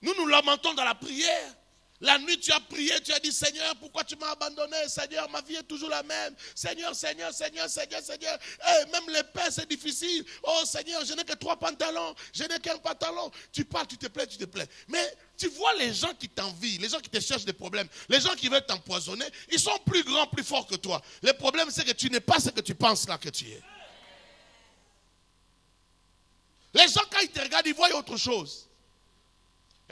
Nous nous lamentons dans la prière. La nuit, tu as prié, tu as dit, Seigneur, pourquoi tu m'as abandonné? Seigneur, ma vie est toujours la même. Seigneur, Seigneur, Seigneur, Seigneur, Seigneur. Hey, même les pains, c'est difficile. Oh Seigneur, je n'ai que 3 pantalons. Je n'ai qu'un pantalon. Tu parles, tu te plais, tu te plais. Mais tu vois les gens qui t'envient, les gens qui te cherchent des problèmes, les gens qui veulent t'empoisonner, ils sont plus grands, plus forts que toi. Le problème, c'est que tu n'es pas ce que tu penses là que tu es. Les gens, quand ils te regardent, ils voient autre chose.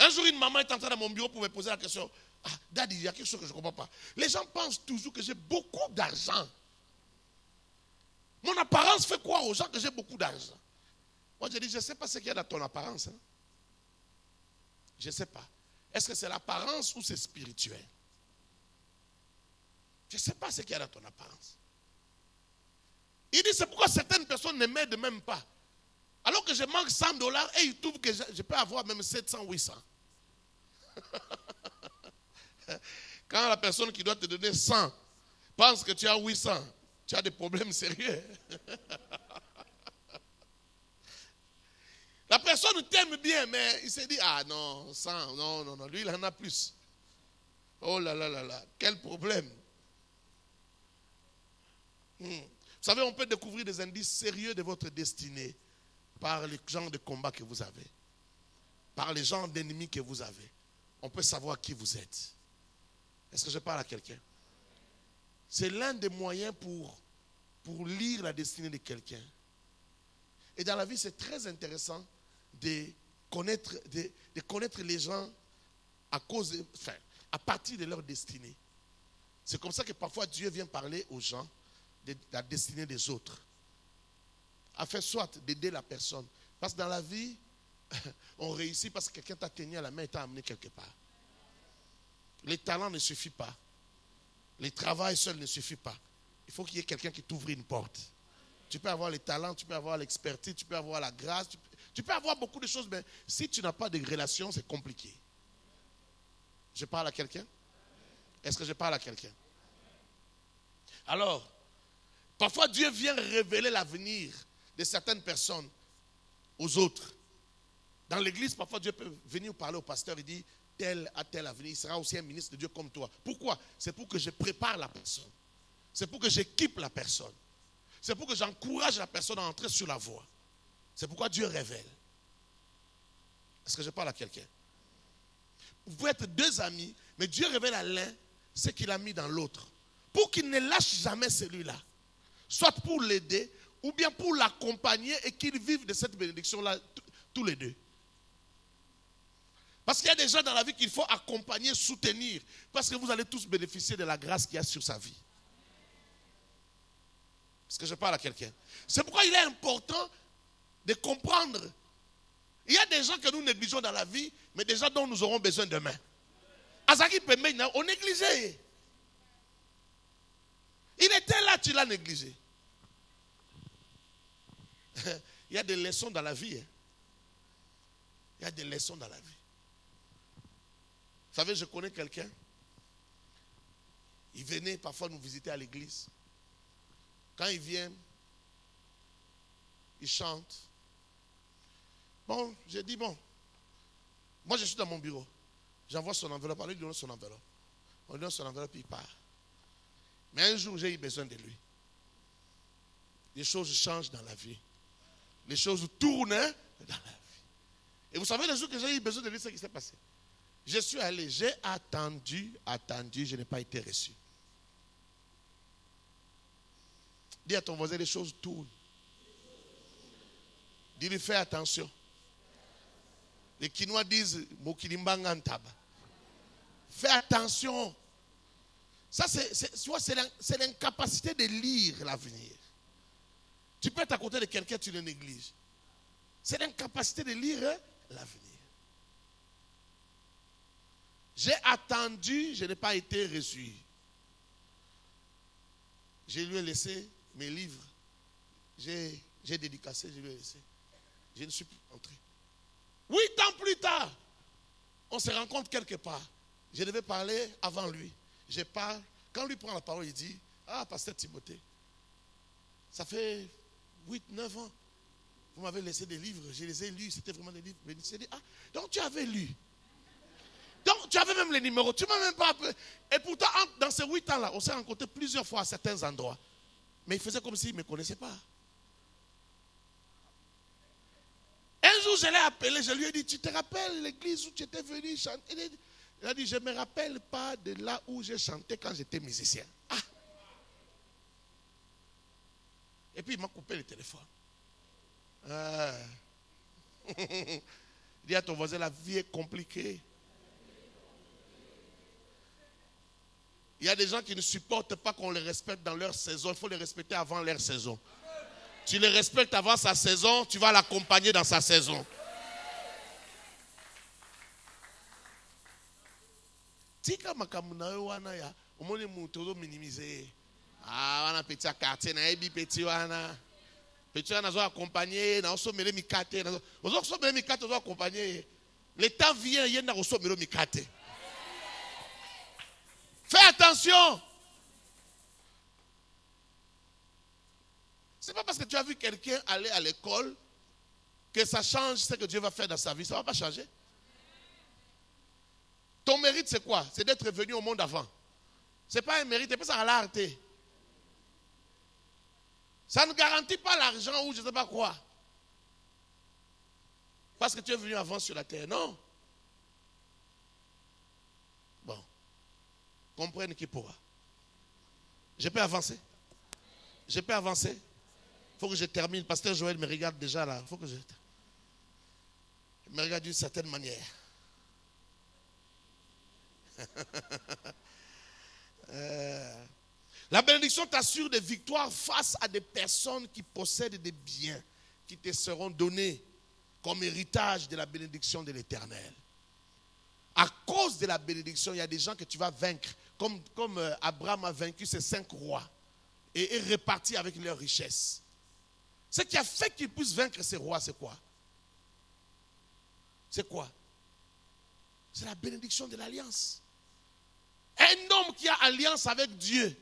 Un jour, une maman est entrée dans mon bureau pour me poser la question. Ah, Daddy, il y a quelque chose que je ne comprends pas. Les gens pensent toujours que j'ai beaucoup d'argent. Mon apparence fait croire aux gens que j'ai beaucoup d'argent. Moi, je dis, je ne sais pas ce qu'il y a dans ton apparence. Hein. Je ne sais pas. Est-ce que c'est l'apparence ou c'est spirituel? Je ne sais pas ce qu'il y a dans ton apparence. Il dit, c'est pourquoi certaines personnes ne m'aident même pas. Alors que je manque $100 et ils trouvent que je peux avoir même 700, 800. Quand la personne qui doit te donner 100 pense que tu as 800, tu as des problèmes sérieux. La personne t'aime bien, mais il s'est dit, ah non, 100, non, lui il en a plus. Oh là là là là, quel problème. Vous savez, on peut découvrir des indices sérieux de votre destinée par les genres de combat que vous avez, par les genres d'ennemis que vous avez. On peut savoir qui vous êtes. Est-ce que je parle à quelqu'un? C'est l'un des moyens pour lire la destinée de quelqu'un. Et dans la vie, c'est très intéressant de connaître les gens à partir de leur destinée. C'est comme ça que parfois Dieu vient parler aux gens de la destinée des autres. Afin soit d'aider la personne. Parce que dans la vie, on réussit parce que quelqu'un t'a tenu à la main et t'a amené quelque part. Les talents ne suffisent pas. Le travail seul ne suffit pas. Il faut qu'il y ait quelqu'un qui t'ouvre une porte. Tu peux avoir les talents, tu peux avoir l'expertise, tu peux avoir la grâce, tu peux avoir beaucoup de choses, mais si tu n'as pas de relation, c'est compliqué. Je parle à quelqu'un? Est-ce que je parle à quelqu'un? Alors, parfois Dieu vient révéler l'avenir de certaines personnes aux autres. Dans l'église, parfois Dieu peut venir parler au pasteur et dire, tel a tel avenir, il sera aussi un ministre de Dieu comme toi. Pourquoi? C'est pour que je prépare la personne. C'est pour que j'équipe la personne. C'est pour que j'encourage la personne à entrer sur la voie. C'est pourquoi Dieu révèle. Est-ce que je parle à quelqu'un? Vous pouvez être 2 amis, mais Dieu révèle à l'un ce qu'il a mis dans l'autre. Pour qu'il ne lâche jamais celui-là. Soit pour l'aider, ou bien pour l'accompagner et qu'ils vivent de cette bénédiction-là tous les deux. Parce qu'il y a des gens dans la vie qu'il faut accompagner, soutenir. Parce que vous allez tous bénéficier de la grâce qu'il y a sur sa vie. Est-ce que je parle à quelqu'un? C'est pourquoi il est important de comprendre. Il y a des gens que nous négligeons dans la vie, mais des gens dont nous aurons besoin demain. Azaki Pemena, on négligeait. Il était là, tu l'as négligé. Il y a des leçons dans la vie. Il y a des leçons dans la vie. Vous savez, je connais quelqu'un. Il venait parfois nous visiter à l'église. Quand il vient, il chante. Bon, j'ai dit, bon, moi je suis dans mon bureau. J'envoie son enveloppe, on lui donne son enveloppe. On lui donne son enveloppe, il part. Mais un jour, j'ai eu besoin de lui. Les choses changent dans la vie. Les choses tournent dans la vie. Et vous savez, le jour que j'ai eu besoin de lui, c'est ce qui s'est passé. Je suis allé, j'ai attendu, je n'ai pas été reçu. Dis à ton voisin, les choses tournent. Dis-lui, fais attention. Les Quinois disent, Mokilimbangan-taba. Fais attention. Ça, c'est l'incapacité de lire l'avenir. Tu peux être à côté de quelqu'un, tu le négliges. C'est l'incapacité de lire l'avenir. J'ai attendu, je n'ai pas été reçu. Je lui ai laissé mes livres. J'ai dédicacé, je lui ai laissé. Je ne suis plus entré. 8 ans plus tard, on se rencontre quelque part. Je devais parler avant lui. Je parle. Quand lui prend la parole, il dit, ah, pasteur Timothée, ça fait 8-9 ans. Vous m'avez laissé des livres, je les ai lus, c'était vraiment des livres. Mais il dit, ah, donc tu avais lu. Donc tu avais même les numéros, tu ne m'as même pas appelé. Et pourtant, dans ces 8 ans-là, on s'est rencontrés plusieurs fois à certains endroits. Mais il faisait comme s'il ne me connaissait pas. Un jour, je l'ai appelé, je lui ai dit, tu te rappelles l'église où tu étais venu chanter? Il a dit, je ne me rappelle pas de là où j'ai chanté quand j'étais musicien. Ah. Et puis il m'a coupé le téléphone. Ah. Dis à ton voisin, la vie est compliquée. Il y a des gens qui ne supportent pas qu'on les respecte dans leur saison. Il faut les respecter avant leur saison. Tu les respectes avant sa saison, tu vas l'accompagner dans sa saison. Tika makamuna wana ya omone mutozo minimiser. Ah wana petit quartier na ebi petit wana. Petit wana zo accompagner na oso mele mikate na ozo so mele mikate zo accompagner. Le temps vient yenda oso mele mikate. Fais attention. Ce n'est pas parce que tu as vu quelqu'un aller à l'école que ça change ce que Dieu va faire dans sa vie. Ça ne va pas changer. Ton mérite, c'est quoi? C'est d'être venu au monde avant. Ce n'est pas un mérite, c'est pas ça à l'art. Ça ne garantit pas l'argent ou je ne sais pas quoi. Parce que tu es venu avant sur la terre. Non. Bon. Comprenne qui pourra. Je peux avancer. Je peux avancer. Il faut que je termine. Pasteur Joël me regarde déjà là. Il faut que je... Il me regarde d'une certaine manière. La bénédiction t'assure des victoires face à des personnes qui possèdent des biens qui te seront donnés comme héritage de la bénédiction de l'Éternel. À cause de la bénédiction, il y a des gens que tu vas vaincre, comme Abraham a vaincu ses 5 rois et est reparti avec leurs richesses. Ce qui a fait qu'il puisse vaincre ces rois, c'est quoi? C'est quoi? C'est la bénédiction de l'alliance. Un homme qui a alliance avec Dieu,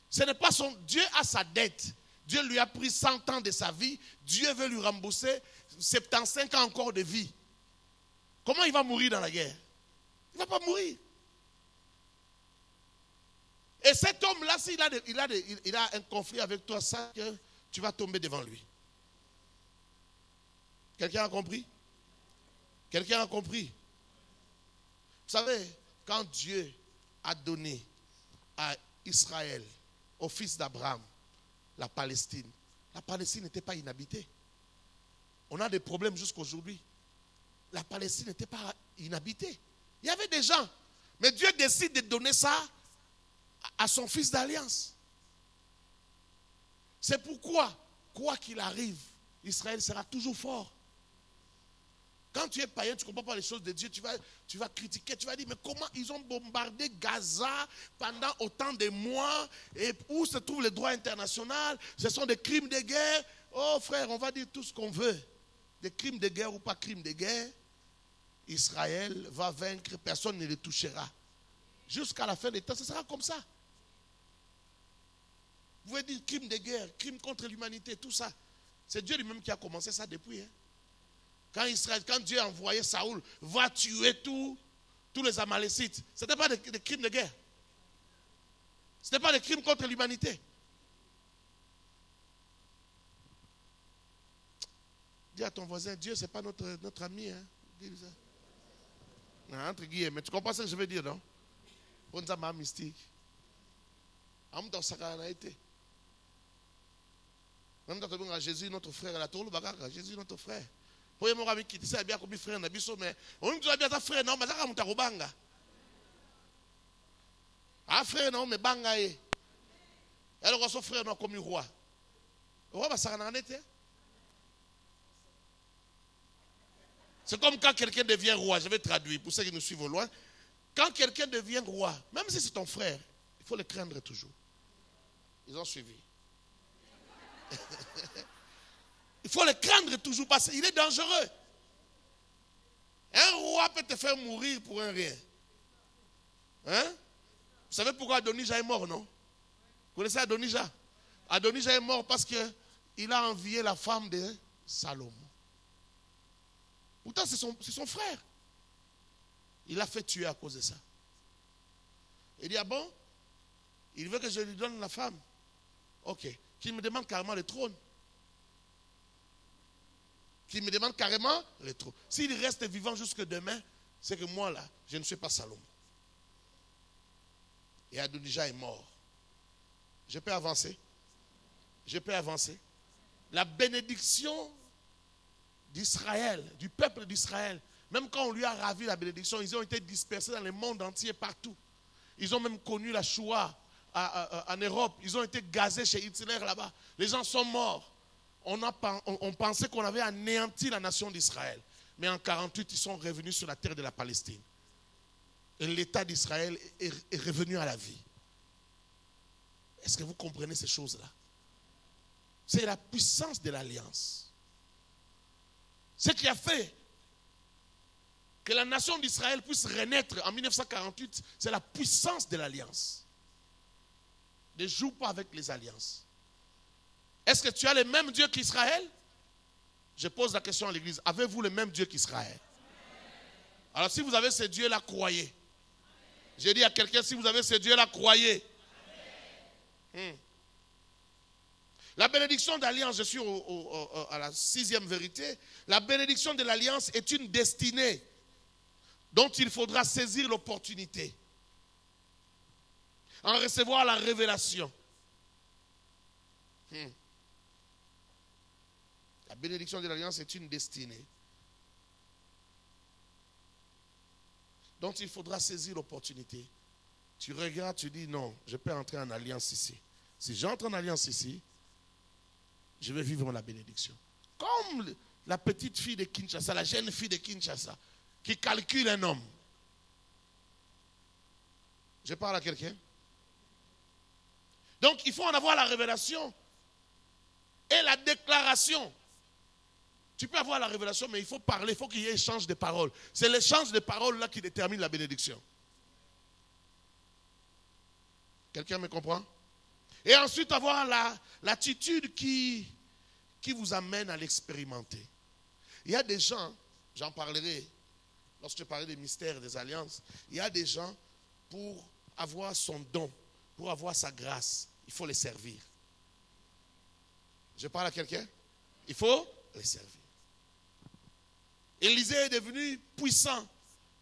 ce n'est pas son... Dieu a sa dette. Dieu lui a pris 100 ans de sa vie. Dieu veut lui rembourser 75 ans encore de vie. Comment il va mourir dans la guerre? Il ne va pas mourir. Et cet homme-là, s'il a un conflit avec toi, ça, tu vas tomber devant lui. Quelqu'un a compris? Quelqu'un a compris? Vous savez, quand Dieu a donné à Israël, au fils d'Abraham, la Palestine n'était pas inhabitée. On a des problèmes jusqu'aujourd'hui. La Palestine n'était pas inhabitée. Il y avait des gens. Mais Dieu décide de donner ça à son fils d'alliance. C'est pourquoi, quoi qu'il arrive, Israël sera toujours fort. Quand tu es païen, tu ne comprends pas les choses de Dieu, tu vas critiquer, tu vas dire, mais comment ils ont bombardé Gaza pendant autant de mois, et où se trouve le droit international? Ce sont des crimes de guerre. Oh frère, on va dire tout ce qu'on veut. Des crimes de guerre ou pas crimes de guerre, Israël va vaincre, personne ne le touchera. Jusqu'à la fin des temps, ce sera comme ça. Vous pouvez dire crime de guerre, crime contre l'humanité, tout ça. C'est Dieu lui-même qui a commencé ça depuis. Quand Dieu a envoyé Saoul, va tuer tous les Amalécites, ce n'était pas des crimes de guerre. Ce n'était pas des crimes contre l'humanité. Dis à ton voisin, Dieu, ce n'est pas notre ami. Dis ça. Non, entre guillemets, mais tu comprends ce que je veux dire, non? On dit ma mystique. On dit ça été. Même quand Jésus notre frère, la tour, Jésus notre frère. Pour moi, ami qui dit bien comme frère, mais on dit bien ta frère, non, mais ça comme ta robanga. Ah frère, non, mais banga est. Alors son frère, non, comme roi. Le roi va s'en en être. C'est comme quand quelqu'un devient roi, je vais traduire pour ceux qui nous suivent au loin. Quand quelqu'un devient roi, même si c'est ton frère, il faut le craindre toujours. Ils ont suivi. Il faut le craindre toujours parce qu'il est dangereux. Un roi peut te faire mourir pour un rien. Hein? Vous savez pourquoi Adonija est mort, non? Vous connaissez Adonija? Adonija est mort parce qu'il a envié la femme de Salomon. Pourtant, c'est son frère. Il l'a fait tuer à cause de ça. Il dit, ah bon? Il veut que je lui donne la femme. Ok. Qu'il me demande carrément le trône. Qu'il me demande carrément le trône. S'il reste vivant jusque demain, c'est que moi là, je ne suis pas Salomon. Et Adonija est mort. Je peux avancer? Je peux avancer? La bénédiction d'Israël, du peuple d'Israël, même quand on lui a ravi la bénédiction, ils ont été dispersés dans le monde entier, partout. Ils ont même connu la Shoah en Europe. Ils ont été gazés chez Hitler là-bas. Les gens sont morts. On pensait qu'on avait anéanti la nation d'Israël. Mais en 1948, ils sont revenus sur la terre de la Palestine. Et l'État d'Israël est revenu à la vie. Est-ce que vous comprenez ces choses-là? C'est la puissance de l'alliance. Ce qui a fait que la nation d'Israël puisse renaître en 1948, c'est la puissance de l'alliance. Ne joue pas avec les alliances. Est-ce que tu as le même Dieu qu'Israël? Je pose la question à l'église. Avez-vous le même Dieu qu'Israël? Alors si vous avez ce Dieu-là, croyez. J'ai dit à quelqu'un, si vous avez ce Dieu-là, croyez. La bénédiction d'alliance, je suis à la 6e vérité. La bénédiction de l'alliance est une destinée dont il faudra saisir l'opportunité. En recevoir la révélation. La bénédiction de l'alliance est une destinée dont il faudra saisir l'opportunité. Tu regardes, tu dis non, je peux entrer en alliance ici. Si j'entre en alliance ici, je vais vivre la bénédiction. Comme la petite fille de Kinshasa, la jeune fille de Kinshasa, qui calcule un homme. Je parle à quelqu'un. Donc il faut en avoir la révélation et la déclaration. Tu peux avoir la révélation, mais il faut parler, il faut qu'il y ait échange de paroles. C'est l'échange de paroles là qui détermine la bénédiction. Quelqu'un me comprend? Et ensuite avoir l'attitude qui vous amène à l'expérimenter. Il y a des gens, j'en parlerai lorsque je parlerai des mystères des alliances, il y a des gens, pour avoir son don, pour avoir sa grâce, il faut les servir. Je parle à quelqu'un? Il faut les servir. Élisée est devenu puissant,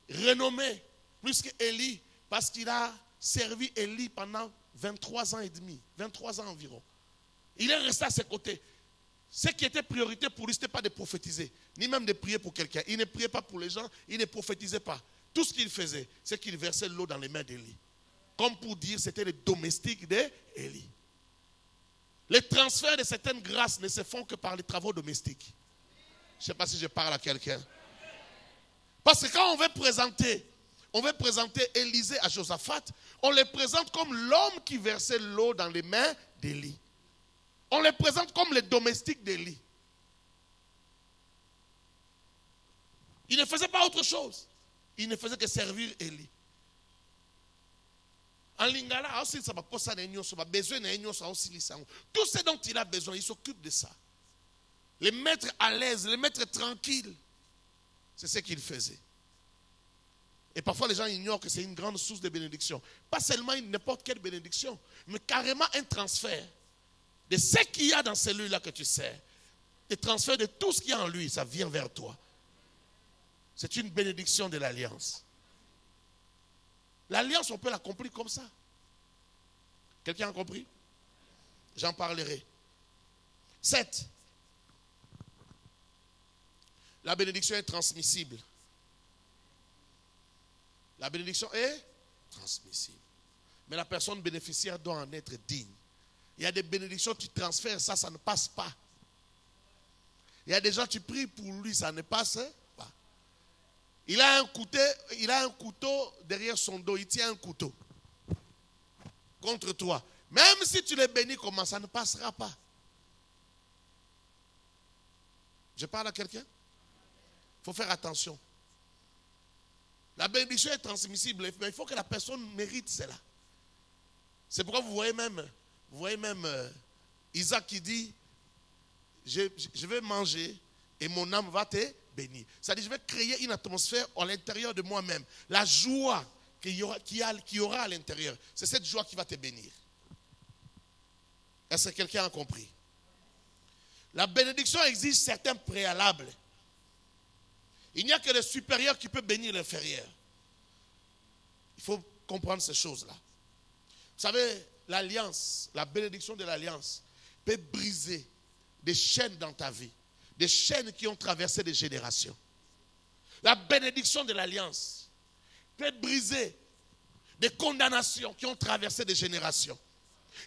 renommé, plus qu'Élie, parce qu'il a servi Élie pendant 23 ans et demi, 23 ans environ. Il est resté à ses côtés. Ce qui était priorité pour lui, ce n'était pas de prophétiser, ni même de prier pour quelqu'un. Il ne priait pas pour les gens, il ne prophétisait pas. Tout ce qu'il faisait, c'est qu'il versait l'eau dans les mains d'Élie. Comme pour dire, c'était le domestique d'Élie. Les transferts de certaines grâces ne se font que par les travaux domestiques. Je ne sais pas si je parle à quelqu'un. Parce que quand on veut présenter Élisée à Josaphat, on le présente comme l'homme qui versait l'eau dans les mains d'Élie. On le présente comme le domestique d'Élie. Il ne faisait pas autre chose. Il ne faisait que servir Élie. En lingala, aussi ça va poser besoin tout ce dont il a besoin, il s'occupe de ça. Les mettre à l'aise, les mettre tranquilles. C'est ce qu'il faisait. Et parfois les gens ignorent que c'est une grande source de bénédiction. Pas seulement n'importe quelle bénédiction, mais carrément un transfert de ce qu'il y a dans celui-là que tu sers. Le transfert de tout ce qu'il y a en lui, ça vient vers toi. C'est une bénédiction de l'alliance. L'alliance, on peut l'accomplir comme ça. Quelqu'un a compris? J'en parlerai. 7. La bénédiction est transmissible. La bénédiction est transmissible. Mais la personne bénéficiaire doit en être digne. Il y a des bénédictions, tu transfères ça, ça ne passe pas. Il y a des gens, tu pries pour lui, ça ne passe pas. Il a un couteau derrière son dos. Il tient un couteau contre toi. Même si tu les bénis comment, ça ne passera pas. Je parle à quelqu'un? Il faut faire attention. La bénédiction est transmissible, mais il faut que la personne mérite cela. C'est pourquoi vous voyez même Isaac qui dit, je vais manger et mon âme va te bénir. C'est-à-dire, je vais créer une atmosphère à l'intérieur de moi-même. La joie qu'il y aura à l'intérieur, c'est cette joie qui va te bénir. Est-ce que quelqu'un a compris? La bénédiction exige certains préalables. Il n'y a que le supérieur qui peut bénir l'inférieur. Il faut comprendre ces choses-là. Vous savez, l'alliance, la bénédiction de l'alliance peut briser des chaînes dans ta vie. Des chaînes qui ont traversé des générations. La bénédiction de l'alliance peut briser des condamnations qui ont traversé des générations.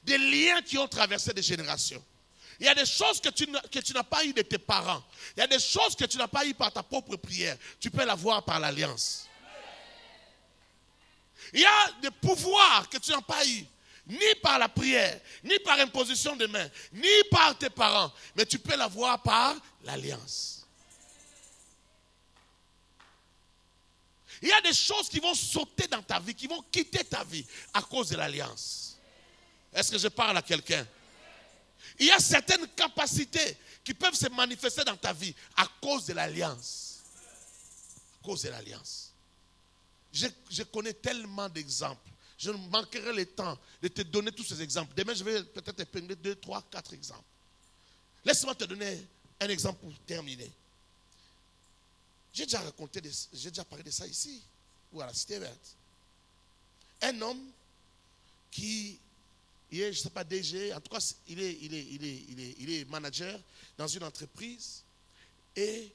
Des liens qui ont traversé des générations. Il y a des choses que tu n'as pas eues de tes parents. Il y a des choses que tu n'as pas eues par ta propre prière. Tu peux l'avoir par l'alliance. Il y a des pouvoirs que tu n'as pas eu, ni par la prière, ni par imposition de main, ni par tes parents. Mais tu peux l'avoir par l'alliance. Il y a des choses qui vont sauter dans ta vie, qui vont quitter ta vie à cause de l'alliance. Est-ce que je parle à quelqu'un? Il y a certaines capacités qui peuvent se manifester dans ta vie à cause de l'alliance. À cause de l'alliance. Je connais tellement d'exemples. Je ne manquerai le temps de te donner tous ces exemples. Demain, je vais peut-être épingler 2, 3, 4 exemples. Laisse-moi te donner un exemple pour terminer. J'ai déjà parlé de ça ici, ou à la Cité Verte. Un homme qui... Il est, je ne sais pas, DG, en tout cas, il est manager dans une entreprise et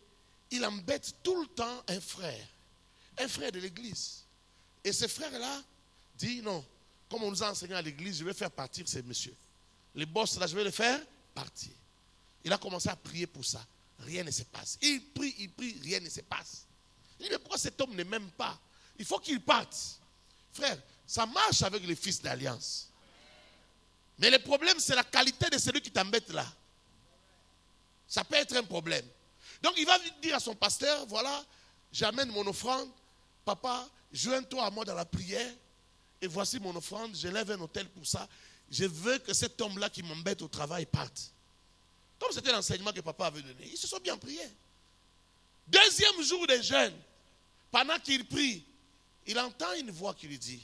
il embête tout le temps un frère de l'église. Et ce frère-là dit non, comme on nous a enseigné à l'église, je vais faire partir ces messieurs. Les boss là, je vais les faire partir. Il a commencé à prier pour ça. Rien ne se passe. Il prie, rien ne se passe. Il dit, mais pourquoi cet homme ne m'aime pas? Il faut qu'il parte. Frère, ça marche avec les fils d'alliance. Mais le problème, c'est la qualité de celui qui t'embête là. Ça peut être un problème. Donc, il va dire à son pasteur, voilà, j'amène mon offrande. Papa, joins-toi à moi dans la prière. Et voici mon offrande. Je lève un autel pour ça. Je veux que cet homme-là qui m'embête au travail parte. Comme c'était l'enseignement que papa avait donné. Ils se sont bien priés. Deuxième jour de jeûne, pendant qu'il prie, il entend une voix qui lui dit,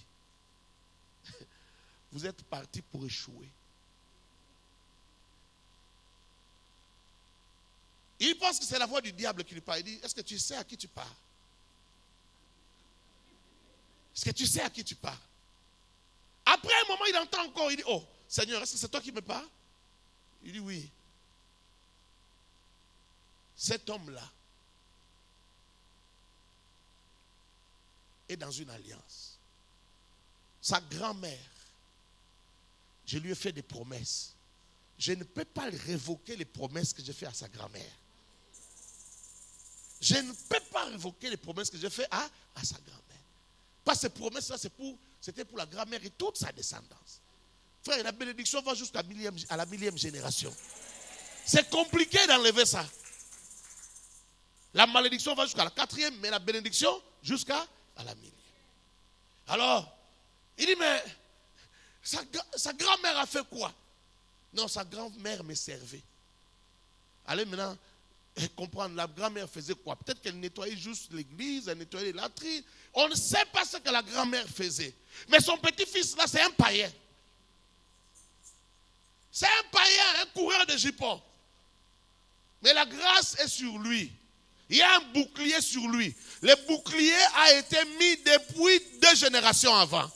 vous êtes parti pour échouer. Il pense que c'est la voix du diable qui lui parle. Il dit, est-ce que tu sais à qui tu parles? Est-ce que tu sais à qui tu parles? Après un moment, il entend encore, il dit, oh, Seigneur, est-ce que c'est toi qui me parles? Il dit, oui. Cet homme-là est dans une alliance. Sa grand-mère, je lui ai fait des promesses. Je ne peux pas révoquer les promesses que j'ai faites à sa grand-mère. Je ne peux pas révoquer les promesses que j'ai faites à sa grand-mère. Parce que ces promesses-là, c'était pour la grand-mère et toute sa descendance. Frère, la bénédiction va jusqu'à la millième génération. C'est compliqué d'enlever ça. La malédiction va jusqu'à la 4e, mais la bénédiction jusqu'à la 1000e. Alors, il dit, mais sa grand-mère a fait quoi? Non, sa grand-mère me servait. Allez maintenant comprendre, la grand-mère faisait quoi? Peut-être qu'elle nettoyait juste l'église, elle nettoyait les latrines. On ne sait pas ce que la grand-mère faisait. Mais son petit-fils là, c'est un païen. C'est un païen, un coureur de jupons. Mais la grâce est sur lui. Il y a un bouclier sur lui. Le bouclier a été mis depuis 2 générations avant.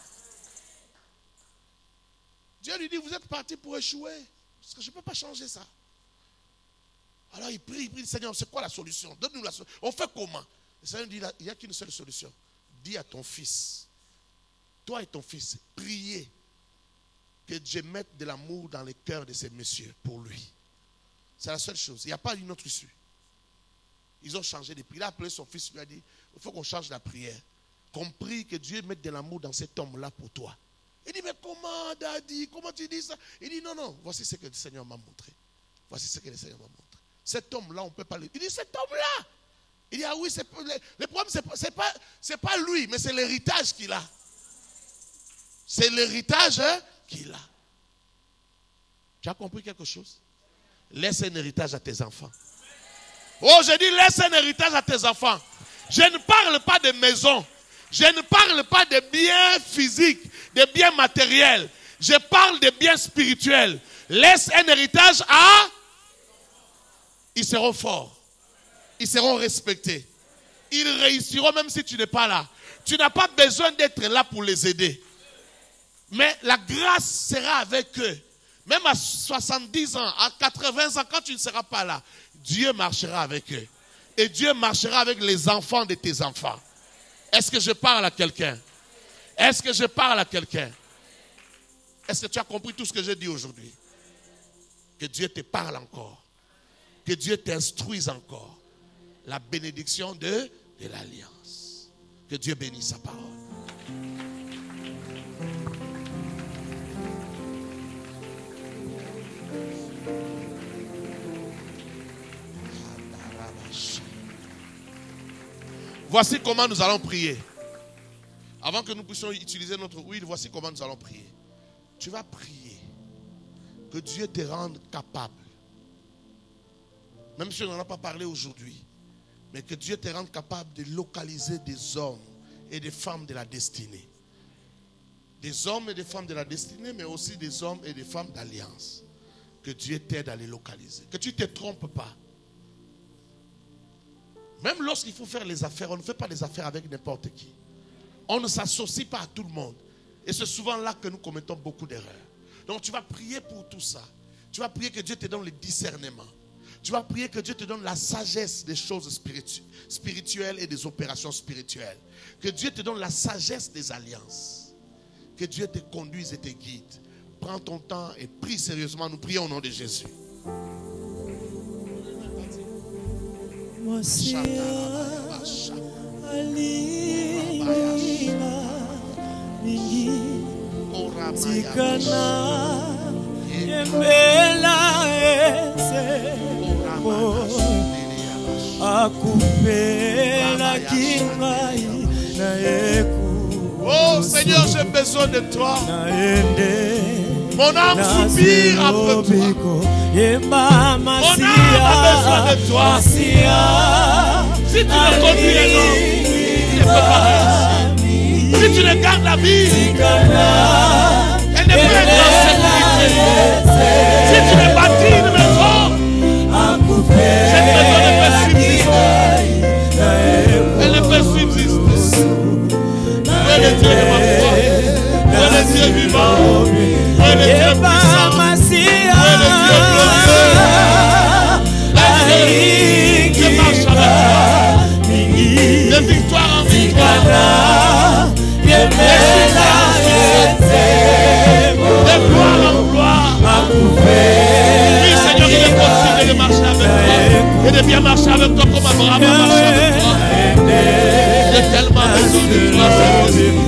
Dieu lui dit, vous êtes parti pour échouer. Parce que je ne peux pas changer ça. Alors il prie, Seigneur, c'est quoi la solution? Donne-nous la solution. On fait comment? Le Seigneur dit, il n'y a qu'une seule solution. Dis à ton fils, toi et ton fils, priez que Dieu mette de l'amour dans les cœurs de ces messieurs pour lui. C'est la seule chose. Il n'y a pas une autre issue. Ils ont changé de prix. Il a appelé son fils, il lui a dit, il faut qu'on change la prière. Qu'on prie que Dieu mette de l'amour dans cet homme-là pour toi. Il dit, mais comment, Daddy, comment tu dis ça? Il dit, non, non, voici ce que le Seigneur m'a montré. Voici ce que le Seigneur m'a montré. Cet homme-là, on ne peut pas le... Il dit, cet homme-là. Il dit, ah oui, le problème, c'est pas lui, mais c'est l'héritage qu'il a. C'est l'héritage qu'il a. Tu as compris quelque chose? Laisse un héritage à tes enfants. Oh, je dis, laisse un héritage à tes enfants. Je ne parle pas de maison. Je ne parle pas de biens physiques, de biens matériels. Je parle de biens spirituels. Laisse un héritage à... Ils seront forts. Ils seront respectés. Ils réussiront même si tu n'es pas là. Tu n'as pas besoin d'être là pour les aider. Mais la grâce sera avec eux. Même à 70 ans, à 80 ans, quand tu ne seras pas là, Dieu marchera avec eux. Et Dieu marchera avec les enfants de tes enfants. Est-ce que je parle à quelqu'un? Est-ce que je parle à quelqu'un? Est-ce que tu as compris tout ce que je dis aujourd'hui? Que Dieu te parle encore. Que Dieu t'instruise encore. La bénédiction de l'alliance. Que Dieu bénisse sa parole. Voici comment nous allons prier. Avant que nous puissions utiliser notre huile, voici comment nous allons prier. Tu vas prier que Dieu te rende capable. Même si on n'en a pas parlé aujourd'hui, mais que Dieu te rende capable de localiser des hommes et des femmes de la destinée. Des hommes et des femmes de la destinée, mais aussi des hommes et des femmes d'alliance. Que Dieu t'aide à les localiser. Que tu ne te trompes pas. Même lorsqu'il faut faire les affaires, on ne fait pas des affaires avec n'importe qui. On ne s'associe pas à tout le monde. Et c'est souvent là que nous commettons beaucoup d'erreurs. Donc tu vas prier pour tout ça. Tu vas prier que Dieu te donne le discernement. Tu vas prier que Dieu te donne la sagesse des choses spirituelles et des opérations spirituelles. Que Dieu te donne la sagesse des alliances. Que Dieu te conduise et te guide. Prends ton temps et prie sérieusement. Nous prions au nom de Jésus. Oh Seigneur, j'ai besoin de toi. Mon âme soupire après toi. Mon âme a besoin de toi. Si tu ne conduis un homme, il ne peut pas réussir. Si tu ne gardes la vie, elle ne peut être en sécurité. Si tu ne bâtis une maison, cette maison ne peut subsister. Elle ne peut subsister. Tu es le Dieu de ma foi. Tu es le Dieu vivant. Tu es le Dieu puissant. Tu es le Dieu glorieux. Le Dieu qui marche avec toi. De victoire en victoire. De gloire en gloire. Oui, Seigneur, il est possible de marcher avec toi. Et de bien marcher avec toi comme Abraham a marché avec toi. J'ai tellement besoin de toi, Seigneur.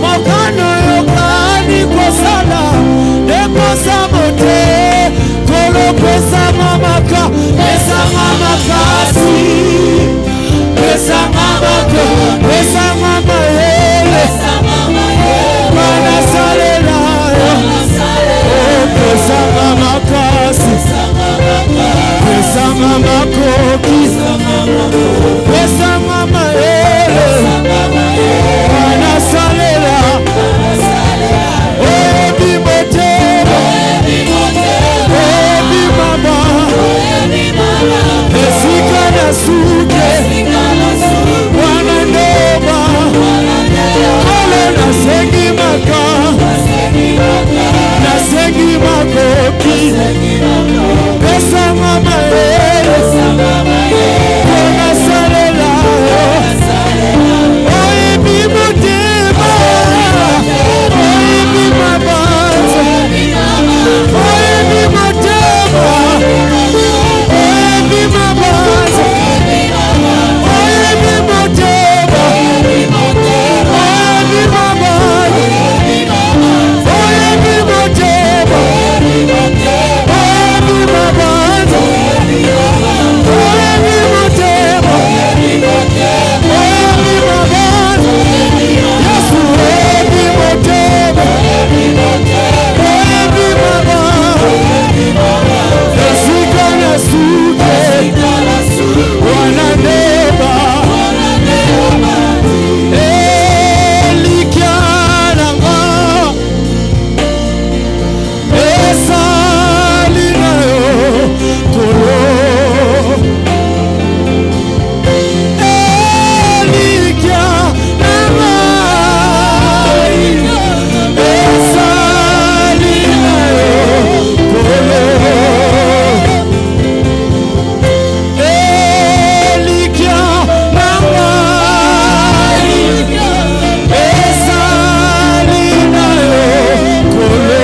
mokano yokani kosala nekosa mote kolo pesanga maka pesanga makasi pesanga maka pesanga mayele mana salela pesanga makasi pesanga makoki pesanga mayele mana salela oyebi motema oyebi mama esika na suke wana ndoba ole nasengi maka nasengi makoki pesanga mayele wana salela oyebi motema oyebi mabanza oyebi motema oyebi mabanza oyebi motema oyebi mabanza oyebi motema oyebi mabanza oyebi motema oyebi mabanza Yesu oyebi motema oyebi mabanza esika na suke wana neba elikiananga esali na yo kolo elikiananga esali na yo kolo elikia nanga esali na yo kolo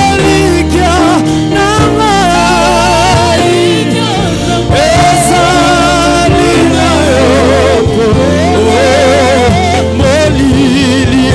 elikia nanga esali na yo kolo molili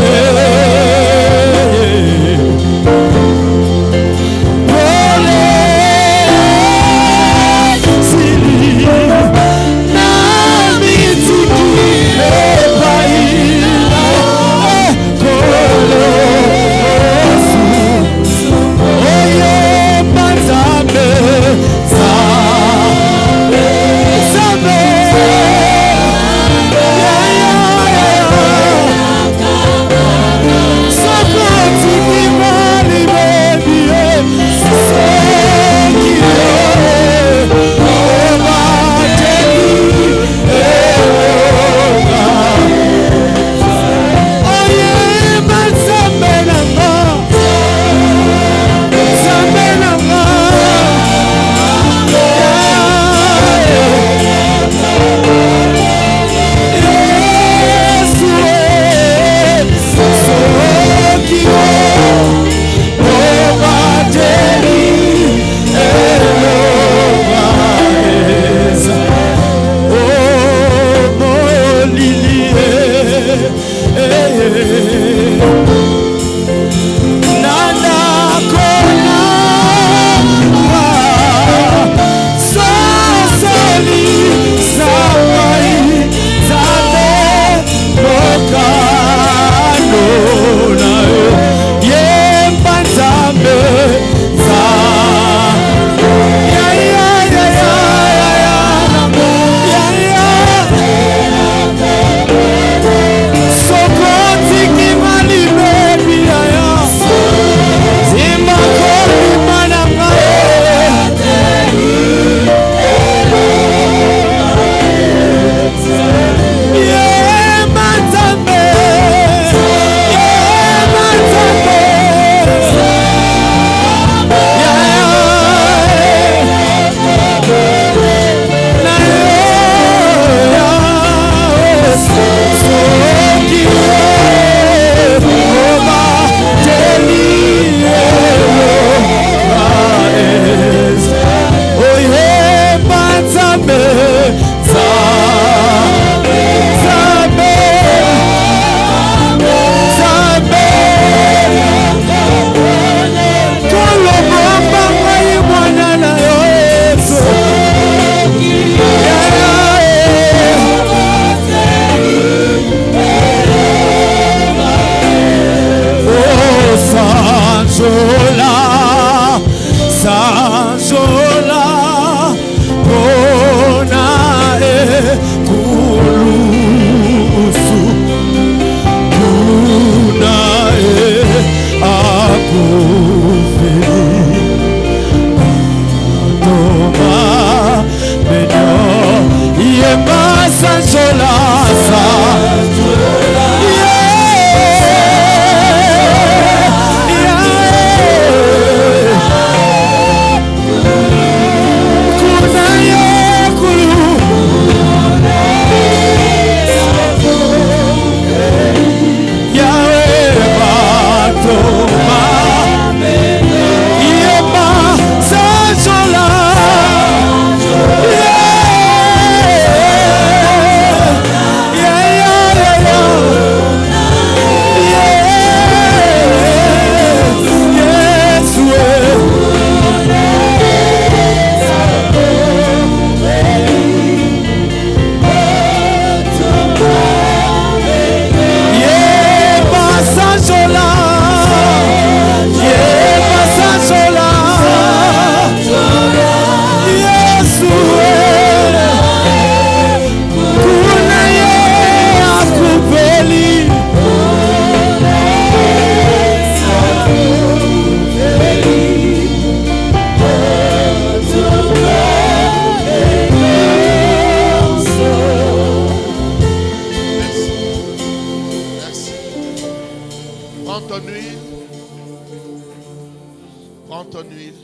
Prends ton huile.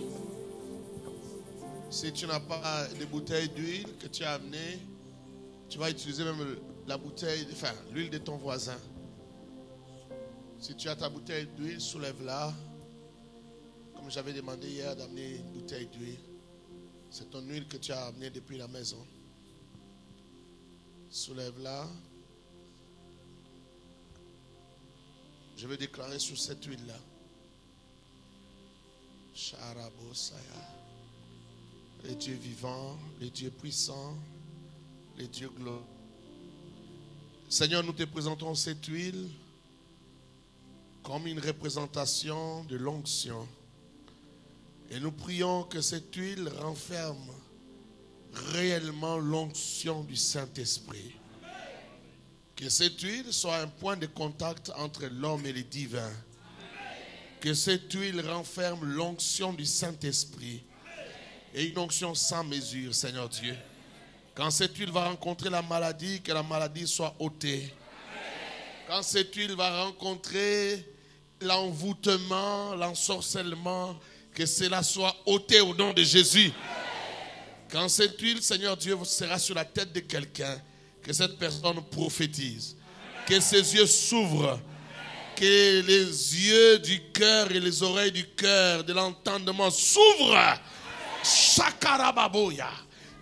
Si tu n'as pas de bouteille d'huile que tu as amenée, tu vas utiliser même la bouteille, enfin l'huile de ton voisin. Si tu as ta bouteille d'huile, soulève-la. Comme j'avais demandé hier d'amener une bouteille d'huile. C'est ton huile que tu as amenée depuis la maison. Soulève-la. Je vais déclarer sur cette huile-là. Sharabosaya. Les dieux vivants, les dieux puissants, les dieux glorieux. Seigneur, nous te présentons cette huile comme une représentation de l'onction. Et nous prions que cette huile renferme réellement l'onction du Saint-Esprit. Que cette huile soit un point de contact entre l'homme et le divin. Que cette huile renferme l'onction du Saint-Esprit. Et une onction sans mesure, Seigneur Dieu. Quand cette huile va rencontrer la maladie, que la maladie soit ôtée. Quand cette huile va rencontrer l'envoûtement, l'ensorcellement, que cela soit ôté au nom de Jésus. Quand cette huile, Seigneur Dieu, sera sur la tête de quelqu'un, que cette personne prophétise. Que ses yeux s'ouvrent. Que les yeux du cœur et les oreilles du cœur, de l'entendement s'ouvrent. Shakarababoya.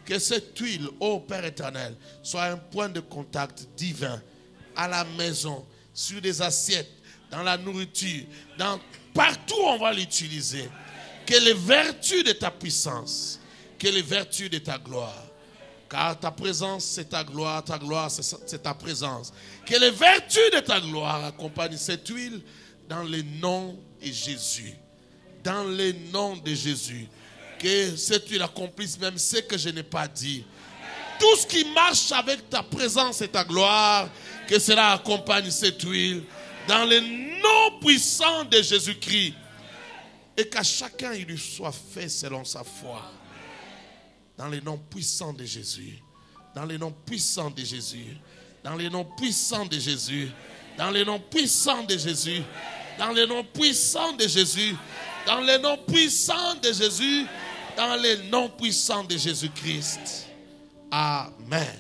Que cette huile, ô Père éternel, soit un point de contact divin à la maison, sur des assiettes, dans la nourriture, partout où on va l'utiliser. Que les vertus de ta puissance, que les vertus de ta gloire, car ta présence c'est ta gloire c'est ta présence. Que les vertus de ta gloire accompagnent cette huile dans le nom de Jésus. Dans le nom de Jésus. Que cette huile accomplisse même ce que je n'ai pas dit. Tout ce qui marche avec ta présence et ta gloire, que cela accompagne cette huile dans le nom puissant de Jésus-Christ. Et qu'à chacun il lui soit fait selon sa foi. Dans le nom puissant de Jésus. Dans le nom puissant de Jésus. Dans le nom puissant de Jésus. Dans le nom puissant de Jésus. Dans le nom puissant de Jésus. Dans le nom puissant de Jésus. Dans le nom puissant de Jésus-Christ. Amen.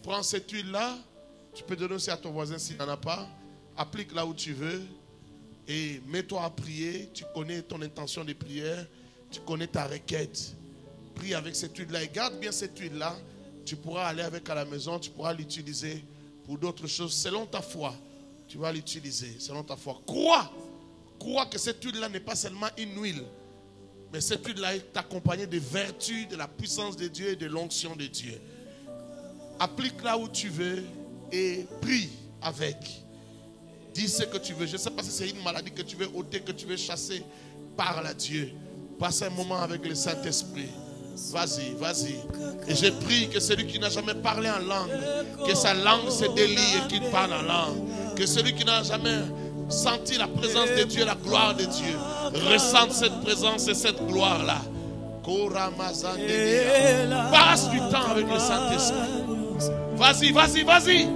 Prends cette huile-là. Tu peux donner aussi à ton voisin s'il n'en a pas. Applique là où tu veux. Et mets-toi à prier. Tu connais ton intention de prière. Tu connais ta requête. Prie avec cette huile-là. Et garde bien cette huile-là. Tu pourras aller avec à la maison. Tu pourras l'utiliser pour d'autres choses. Selon ta foi, tu vas l'utiliser. Selon ta foi. Crois que cette huile-là n'est pas seulement une huile. Mais cette huile-là est accompagnée des vertus, de la puissance de Dieu et de l'onction de Dieu. Applique là où tu veux et prie avec. Dis ce que tu veux. Je ne sais pas si c'est une maladie que tu veux ôter, que tu veux chasser. Parle à Dieu. Passe un moment avec le Saint-Esprit. Vas-y, vas-y. Et je prie que celui qui n'a jamais parlé en langue, que sa langue se délie et qu'il parle en langue. Que celui qui n'a jamais senti la présence de Dieu, la gloire de Dieu, ressente cette présence et cette gloire-là. Passe du temps avec le Saint-Esprit. Vas-y, vas-y, vas-y.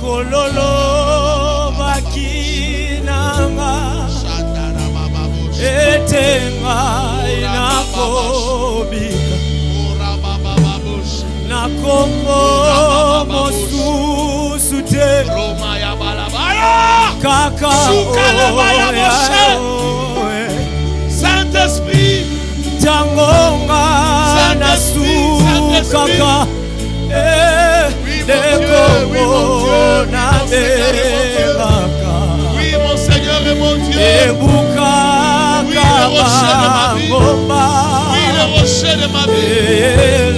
Kololo bakinanga etenga inakobika nakombo mosusu te kaka Saint-Esprit tangonga nasukaka oui, mon Seigneur et mon Dieu. Oui, le rocher de ma vie.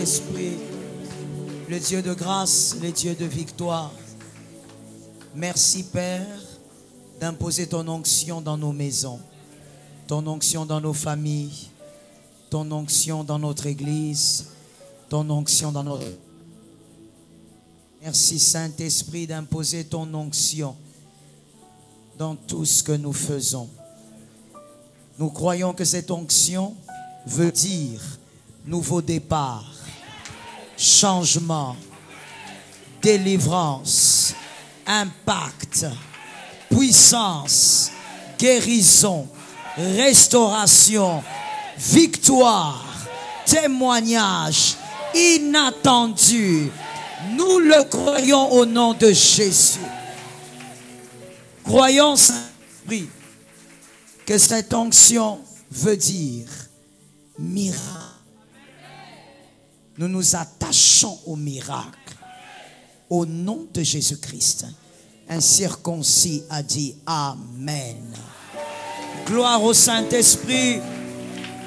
Saint-Esprit, le Dieu de grâce, le Dieu de victoire. Merci Père d'imposer ton onction dans nos maisons, ton onction dans nos familles, ton onction dans notre église, ton onction dans notre... Merci Saint-Esprit d'imposer ton onction dans tout ce que nous faisons. Nous croyons que cette onction veut dire nouveau départ, changement, délivrance, impact, puissance, guérison, restauration, victoire, témoignage inattendu. Nous le croyons au nom de Jésus. Croyons, Saint-Esprit, que cette onction veut dire miracle. Nous nous attachons au miracle. Au nom de Jésus-Christ. Un circoncis a dit Amen. Gloire au Saint-Esprit.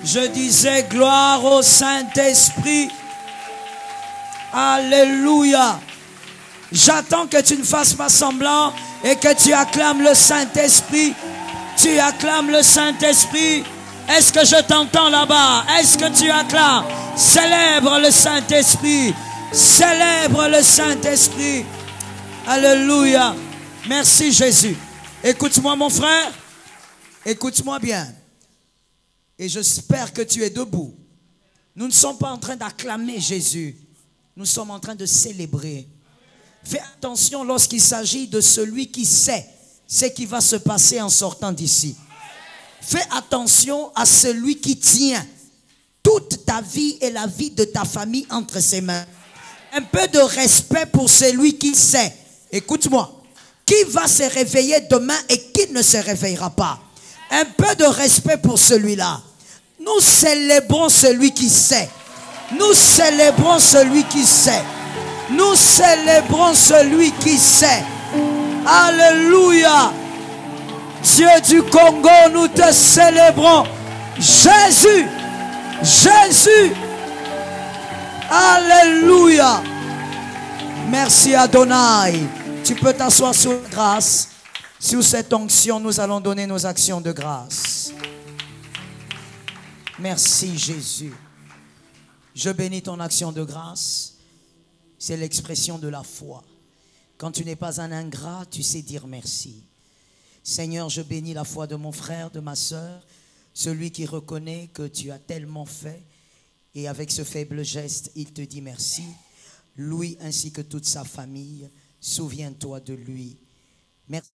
Je disais gloire au Saint-Esprit. Alléluia. J'attends que tu ne fasses pas semblant et que tu acclames le Saint-Esprit. Tu acclames le Saint-Esprit. Est-ce que je t'entends là-bas? Est-ce que tu acclames? Célèbre le Saint-Esprit. Célèbre le Saint-Esprit. Alléluia. Merci Jésus. Écoute-moi mon frère. Écoute-moi bien. Et j'espère que tu es debout. Nous ne sommes pas en train d'acclamer Jésus. Nous sommes en train de célébrer. Fais attention lorsqu'il s'agit de celui qui sait ce qui va se passer en sortant d'ici. Fais attention à celui qui tient toute ta vie et la vie de ta famille entre ses mains. Un peu de respect pour celui qui sait. Écoute-moi. Qui va se réveiller demain et qui ne se réveillera pas. Un peu de respect pour celui-là. Nous célébrons celui qui sait. Nous célébrons celui qui sait. Nous célébrons celui qui sait. Alléluia. Dieu du Congo, nous te célébrons. Jésus. Jésus. Alléluia. Merci Adonai. Tu peux t'asseoir sur la grâce. Sur cette onction, nous allons donner nos actions de grâce. Merci Jésus. Je bénis ton action de grâce. C'est l'expression de la foi. Quand tu n'es pas un ingrat, tu sais dire merci. Seigneur, je bénis la foi de mon frère, de ma sœur, celui qui reconnaît que tu as tellement fait et avec ce faible geste, il te dit merci. Lui ainsi que toute sa famille, souviens-toi de lui. Merci.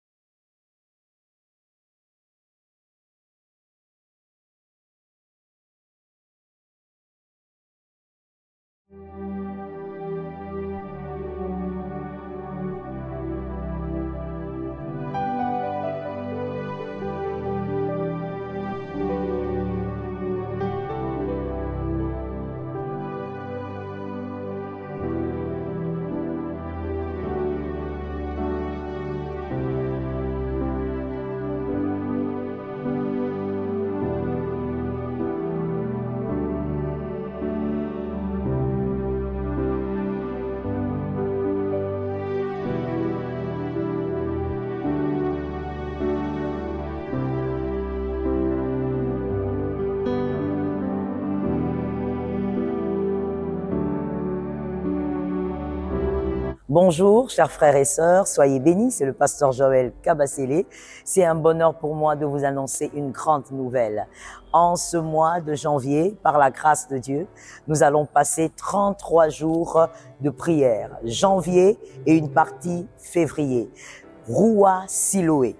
Bonjour, chers frères et sœurs, soyez bénis, c'est le pasteur Joël Kabasele. C'est un bonheur pour moi de vous annoncer une grande nouvelle. En ce mois de janvier, par la grâce de Dieu, nous allons passer 33 jours de prière. Janvier et une partie février. Roua Siloé.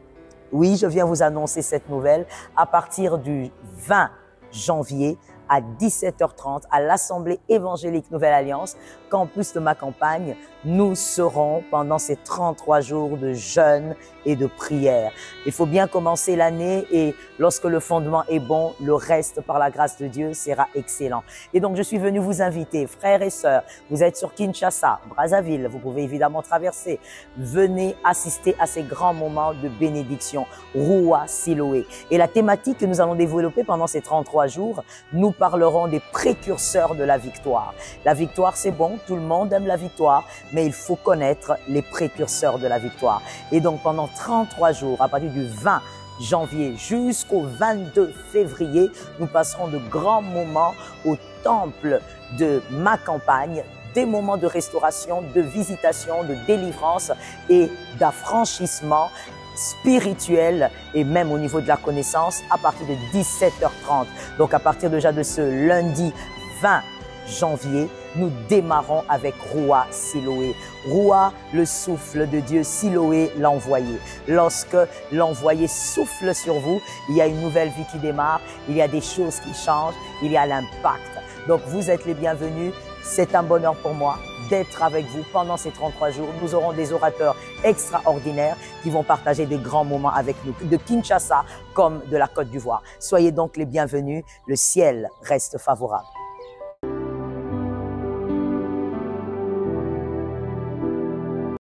Oui, je viens vous annoncer cette nouvelle à partir du 20 janvier à 17h30 à l'Assemblée évangélique Nouvelle Alliance. campus de ma campagne, nous serons pendant ces 33 jours de jeûne et de prière. Il faut bien commencer l'année et lorsque le fondement est bon, le reste, par la grâce de Dieu, sera excellent. Et donc, je suis venu vous inviter, frères et sœurs, vous êtes sur Kinshasa, Brazzaville, vous pouvez évidemment traverser. Venez assister à ces grands moments de bénédiction, Roua Siloé. Et la thématique que nous allons développer pendant ces 33 jours, nous parlerons des précurseurs de la victoire. La victoire, c'est bon, tout le monde aime la victoire, mais il faut connaître les précurseurs de la victoire. Et donc, pendant 33 jours, à partir du 20 janvier jusqu'au 22 février, nous passerons de grands moments au temple de ma campagne, des moments de restauration, de visitation, de délivrance et d'affranchissement spirituel et même au niveau de la connaissance à partir de 17h30. Donc, à partir déjà de ce lundi 20 janvier, nous démarrons avec Roua Siloé. Roua, le souffle de Dieu, Siloé, l'envoyé. Lorsque l'envoyé souffle sur vous, il y a une nouvelle vie qui démarre, il y a des choses qui changent, il y a l'impact. Donc, vous êtes les bienvenus. C'est un bonheur pour moi d'être avec vous pendant ces 33 jours. Nous aurons des orateurs extraordinaires qui vont partager des grands moments avec nous, de Kinshasa comme de la Côte d'Ivoire. Soyez donc les bienvenus. Le ciel reste favorable.